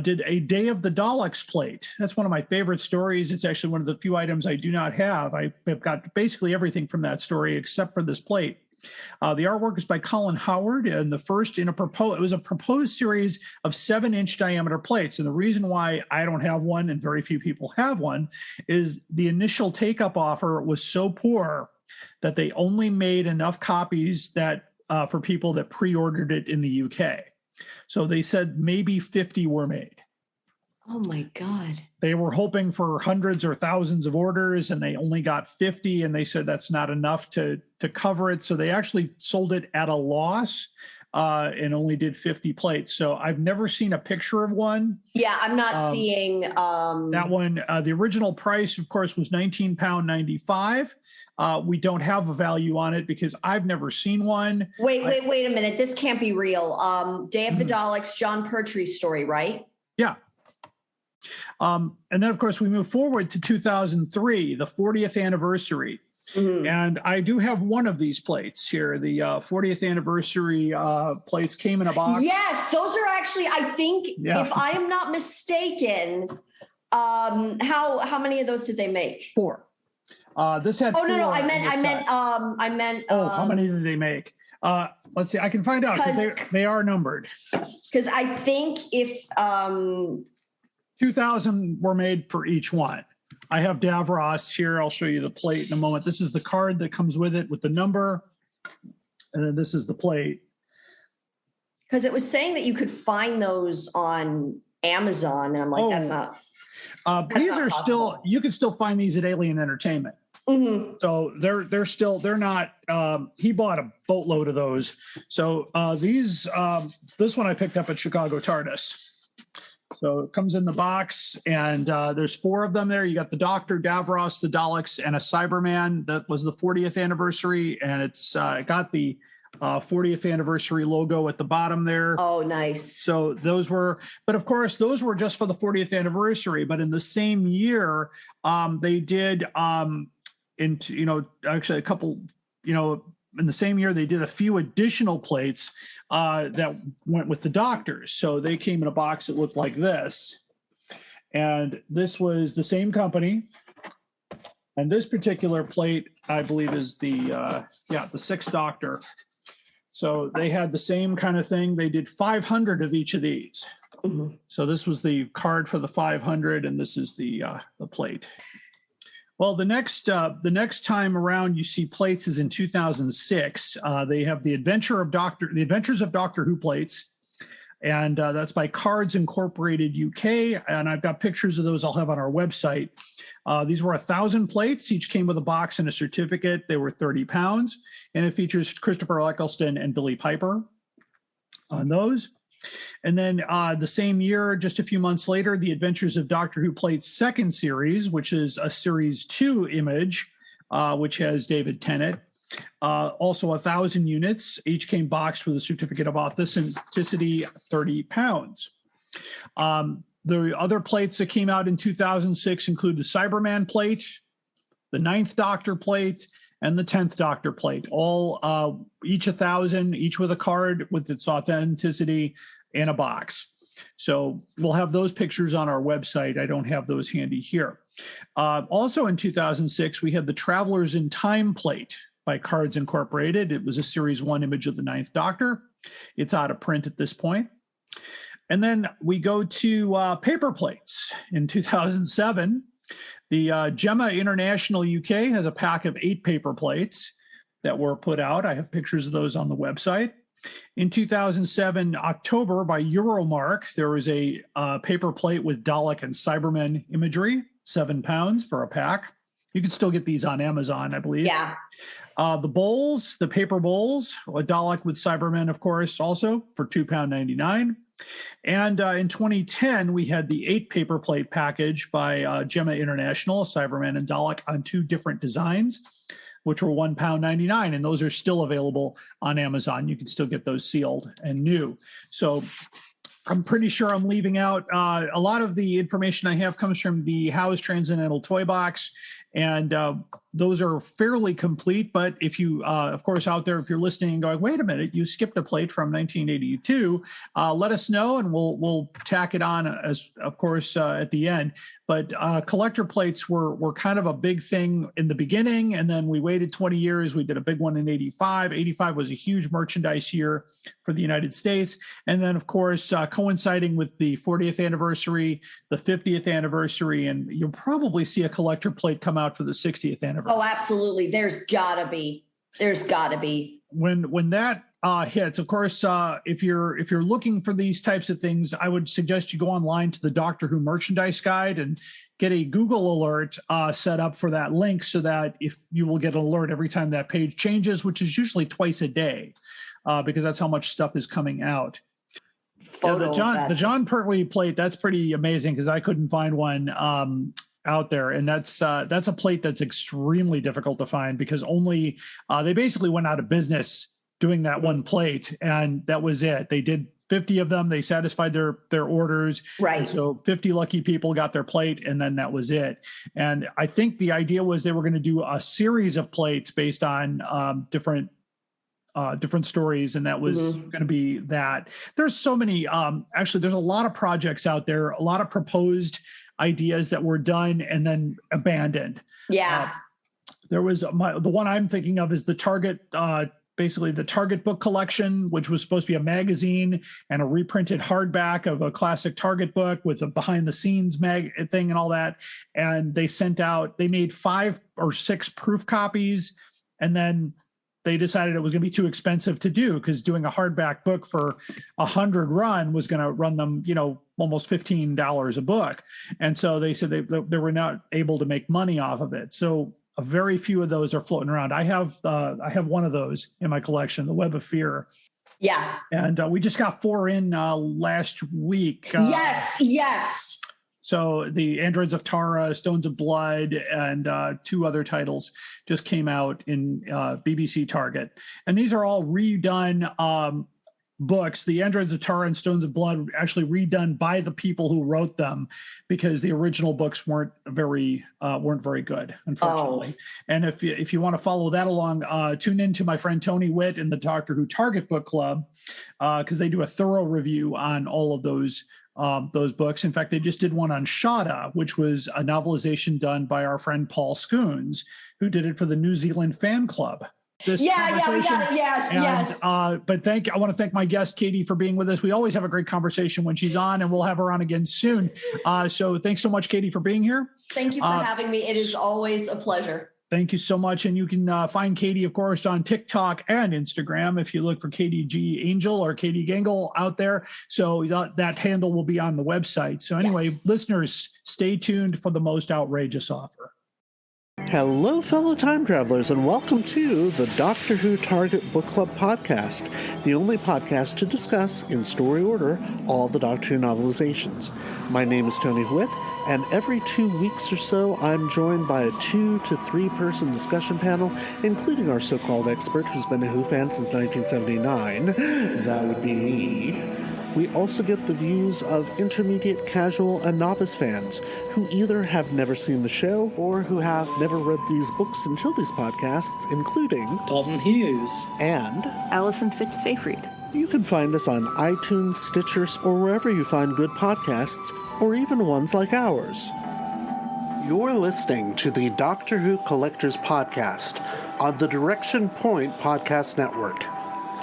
did a Day of the Daleks plate. That's one of my favorite stories. It's actually one of the few items I do not have. I've got basically everything from that story except for this plate. The artwork is by Colin Howard, and the first it was a proposed series of 7-inch diameter plates. And the reason why I don't have one and very few people have one is the initial take-up offer was so poor that they only made enough copies that for people that pre-ordered it in the UK. So they said maybe 50 were made. Oh my God. They were hoping for hundreds or thousands of orders, and they only got 50, and they said that's not enough to cover it. So they actually sold it at a loss and only did 50 plates. So I've never seen a picture of one. Yeah, I'm not seeing that one. The original price, of course, was £19.95. We don't have a value on it because I've never seen one. Wait a minute. This can't be real. Day of the Daleks, John Pertwee story, right? Yeah. And then, of course, we move forward to 2003, the 40th anniversary. Mm-hmm. And I do have one of these plates here. The 40th anniversary plates came in a box. Yes, those are actually, I think, if I am not mistaken, how many of those did they make? 4. This had. Oh no, I meant. How many did they make? Let's see. I can find out because they are numbered. Because I think if 2,000 were made for each one. I have Davros here. I'll show you the plate in a moment. This is the card that comes with it with the number, and then this is the plate. Because it was saying that you could find those on Amazon, and I'm like, that's not. These not are possible. still, you can still find these at Alien Entertainment. Mhm. So they're not, he bought a boatload of those. So this one I picked up at Chicago TARDIS. So it comes in the box, and there's 4 of them there. You got the Doctor, Davros, the Daleks, and a Cyberman. That was the 40th anniversary, and it's got the 40th anniversary logo at the bottom there. Oh, nice. So those were, but of course, those were just for the 40th anniversary. But in the same year, they did, actually a couple, in the same year, they did a few additional plates that went with the Doctors. So they came in a box that looked like this. And this was the same company. And this particular plate, I believe, is the 6th Doctor. So they had the same kind of thing. They did 500 of each of these. Mm-hmm. So this was the card for the 500, and this is the plate. Well, the next time around you see plates is in 2006. They have the Adventures of Doctor Who plates, and that's by Cards Incorporated UK. And I've got pictures of those I'll have on our website. These were 1,000 plates. Each came with a box and a certificate. They were 30 pounds, and it features Christopher Eccleston and Billie Piper on those. And then the same year, just a few months later, the Adventures of Doctor Who plates second series, which is a series 2 image, which has David Tennant. Also 1,000 units. Each came boxed with a certificate of authenticity, 30 pounds. The other plates that came out in 2006 include the Cyberman plate, the 9th Doctor plate, and the 10th Doctor plate, all each 1,000, each with a card with its authenticity in a box. So we'll have those pictures on our website. I don't have those handy here. Also in 2006, we had the Travelers in Time plate by Cards Incorporated. It was a Series 1 image of the 9th Doctor. It's out of print at this point. And then we go to paper plates. In 2007, the Gemma International UK has a pack of 8 paper plates that were put out. I have pictures of those on the website. In 2007, October, by Euromark, there was a paper plate with Dalek and Cybermen imagery, 7 pounds for a pack. You can still get these on Amazon, I believe. Yeah. The bowls, the paper bowls, a Dalek with Cybermen, of course, also for £2.99. And in 2010, we had the 8 paper plate package by Gemma International, Cyberman and Dalek, on 2 different designs, which were £1.99. And those are still available on Amazon. You can still get those sealed and new. So I'm pretty sure I'm leaving out a lot of the information I have comes from the Howe's Transcendental Toy Box. And those are fairly complete. But if you, of course, out there, if you're listening and going, wait a minute, you skipped a plate from 1982, let us know and we'll tack it on, as of course, at the end. But collector plates were kind of a big thing in the beginning. And then we waited 20 years. We did a big one in 85. 85 was a huge merchandise year for the United States. And then, of course, coinciding with the 40th anniversary, the 50th anniversary, and you'll probably see a collector plate come out for the 60th anniversary. Oh, absolutely. There's gotta be. When that hits, of course, if you're looking for these types of things, I would suggest you go online to the Doctor Who merchandise guide and get a Google alert set up for that link, so that if you will get an alert every time that page changes, which is usually twice a day, because that's how much stuff is coming out. Yeah, the John Pertwee plate, that's pretty amazing, because I couldn't find one out there, and that's a plate that's extremely difficult to find, because only they basically went out of business doing that one plate, and that was it. They did 50 of them. They satisfied their orders. Right. And so 50 lucky people got their plate, and then that was it. And I think the idea was they were going to do a series of plates based on different stories, and that was going to be that. There's so many, actually, there's a lot of projects out there, a lot of proposed ideas that were done and then abandoned. Yeah. There was the one I'm thinking of is the Target, basically the Target book collection, which was supposed to be a magazine and a reprinted hardback of a classic Target book with a behind the scenes thing and all that. And they made 5 or 6 proof copies, and then they decided it was going to be too expensive to do, because doing a hardback book for 100 run was going to run them, almost $15 a book. And so they said they were not able to make money off of it. So a very few of those are floating around. I have one of those in my collection, The Web of Fear. Yeah. And we just got 4 in last week. Yes. So the Androids of Tara, Stones of Blood, and 2 other titles just came out in BBC Target. And these are all redone books. The Androids of Tara and Stones of Blood were actually redone by the people who wrote them, because the original books weren't very good, unfortunately. And if you want to follow that along, tune in to my friend Tony Witt in the Doctor Who Target Book Club, because they do a thorough review on all of those books. In fact, they just did one on Shada, which was a novelization done by our friend Paul Scoons, who did it for the New Zealand Fan Club. We got it. Yes. But I want to thank my guest, Katie, for being with us. We always have a great conversation when she's on, and we'll have her on again soon. So thanks so much, Katie, for being here. Thank you for having me. It is always a pleasure. Thank you so much. And you can find Katie, of course, on TikTok and Instagram if you look for Katie G. Angel or Katie Gangle out there. So that handle will be on the website. So anyway, Listeners, stay tuned for the most outrageous offer. Hello, fellow time travelers, and welcome to the Doctor Who Target Book Club podcast, the only podcast to discuss, in story order, all the Doctor Who novelizations. My name is Tony Witt, and every 2 weeks or so, I'm joined by a 2 to 3 person discussion panel, including our so-called expert who's been a Who fan since 1979. That would be me. We also get the views of intermediate, casual, and novice fans who either have never seen the show or who have never read these books until these podcasts, including Dalton Hughes and Alison Fitz-Seyfried. You can find us on iTunes, Stitcher, or wherever you find good podcasts, or even ones like ours. You're listening to the Doctor Who Collectors Podcast on the Direction Point Podcast Network.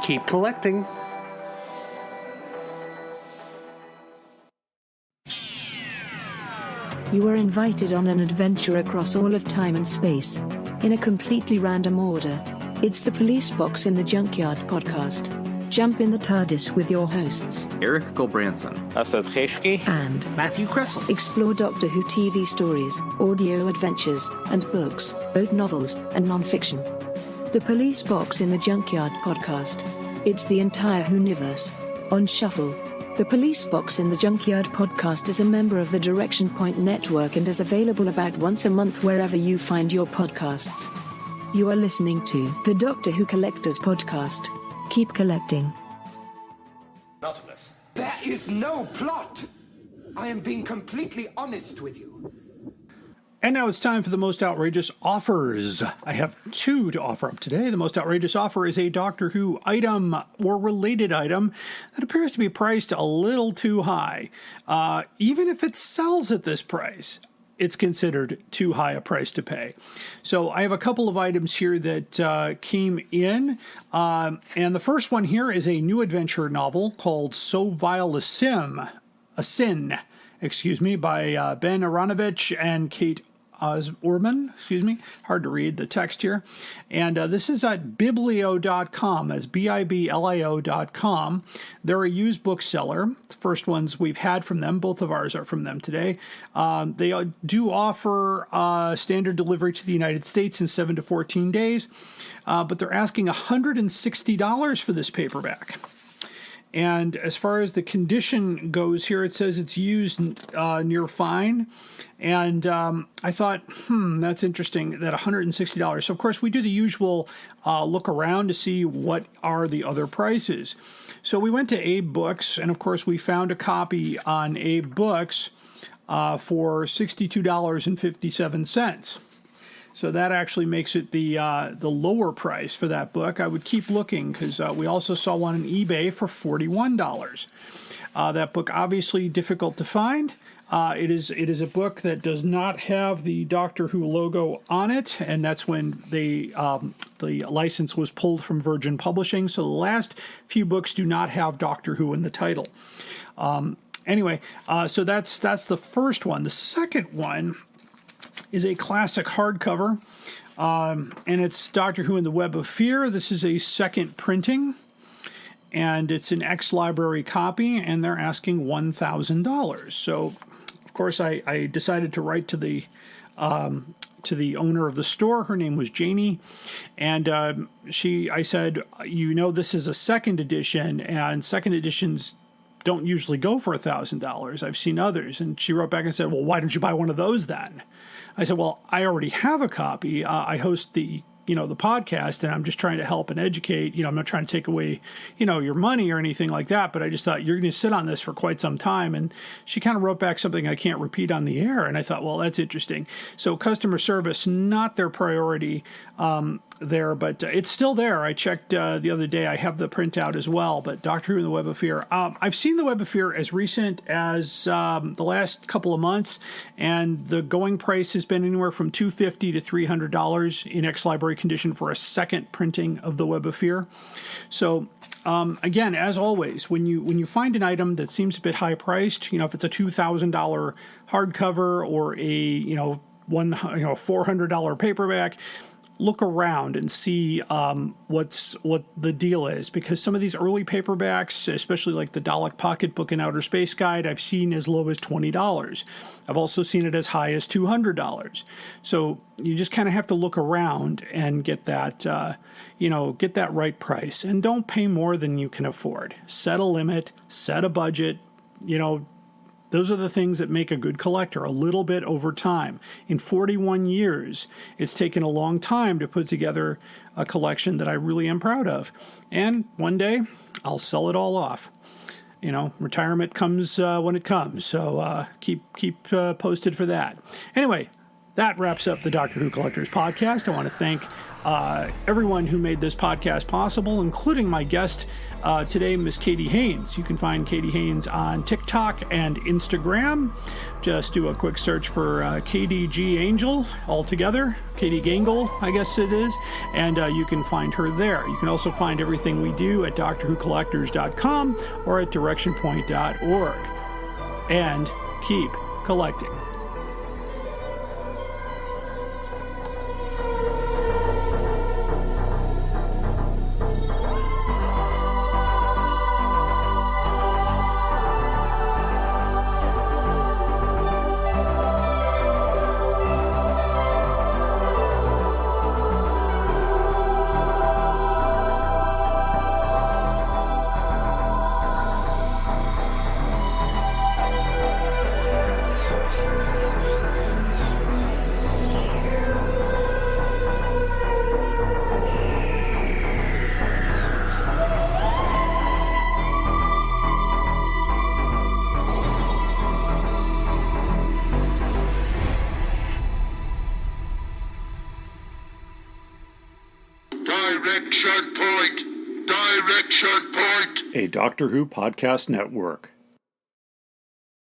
Keep collecting. You are invited on an adventure across all of time and space, in a completely random order. It's the Police Box in the Junkyard podcast. Jump in the TARDIS with your hosts, Eric Gulbranson, Asad Kheshki, and Matthew Kressel. Explore Doctor Who TV stories, audio adventures, and books, both novels and non-fiction. The Police Box in the Junkyard podcast. It's the entire Whoniverse on shuffle. The Police Box in the Junkyard podcast is a member of the Direction Point Network and is available about once a month wherever you find your podcasts. You are listening to the Doctor Who Collectors Podcast. Keep collecting. Nautilus. There is no plot. I am being completely honest with you. And now it's time for the most outrageous offers. I have 2 to offer up today. The most outrageous offer is a Doctor Who item or related item that appears to be priced a little too high. Even if it sells at this price, it's considered too high a price to pay. So I have a couple of items here that came in. And the first one here is a new adventure novel called So Vile a Sin, by Ben Aronovich and Kate Orman, hard to read the text here. And this is at Biblio.com, that's Biblio.com. They're a used bookseller. The first ones we've had from them, both of ours are from them today. They do offer standard delivery to the United States in 7 to 14 days, but they're asking $160 for this paperback. And as far as the condition goes here, it says it's used near fine. And I thought, that's interesting, that $160. So, of course, we do the usual look around to see what are the other prices. So we went to Abe Books, and, of course, we found a copy on Abe Books for $62.57. So that actually makes it the lower price for that book. I would keep looking because we also saw one on eBay for $41. That book obviously difficult to find. It is a book that does not have the Doctor Who logo on it, and that's when the license was pulled from Virgin Publishing. So the last few books do not have Doctor Who in the title. Anyway, so that's the first one. The second one is a classic hardcover. And it's Doctor Who and the Web of Fear. This is a second printing, and it's an ex-library copy, and they're asking $1,000. So, of course, I decided to write to the owner of the store. Her name was Janie, and I said, this is a second edition, and second editions don't usually go for $1,000. I've seen others. And she wrote back and said, well, why don't you buy one of those then? I said, well, I already have a copy. I host the podcast, and I'm just trying to help and educate. I'm not trying to take away, your money or anything like that, but I just thought you're going to sit on this for quite some time. And she kind of wrote back something I can't repeat on the air. And I thought, well, that's interesting. So customer service, not their priority there, but it's still there. I checked the other day. I have the printout as well, but Doctor Who and the Web of Fear. I've seen the Web of Fear as recent as the last couple of months, and the going price has been anywhere from $250 to $300 in ex-library condition for a second printing of the Web of Fear. So again, as always, when you find an item that seems a bit high priced, if it's a $2,000 hardcover or a $400 paperback, look around and see what the deal is, because some of these early paperbacks, especially like the Dalek Pocketbook and Outer Space Guide, I've seen as low as $20. I've also seen it as high as $200. So you just kind of have to look around and get that get that right price, and don't pay more than you can afford. Set a limit, set a budget. Those are the things that make a good collector, a little bit over time. In 41 years, it's taken a long time to put together a collection that I really am proud of. And one day, I'll sell it all off. Retirement comes when it comes, so keep posted for that. Anyway, that wraps up the Doctor Who Collectors Podcast. I want to thank everyone who made this podcast possible, including my guest today, Miss Katie Haynes. You can find Katie Haynes on TikTok and Instagram. Just do a quick search for KDG Angel altogether. Katie Gangle, I guess it is. And you can find her there. You can also find everything we do at DoctorWhoCollectors.com or at DirectionPoint.org. And keep collecting. A Doctor Who Podcast Network.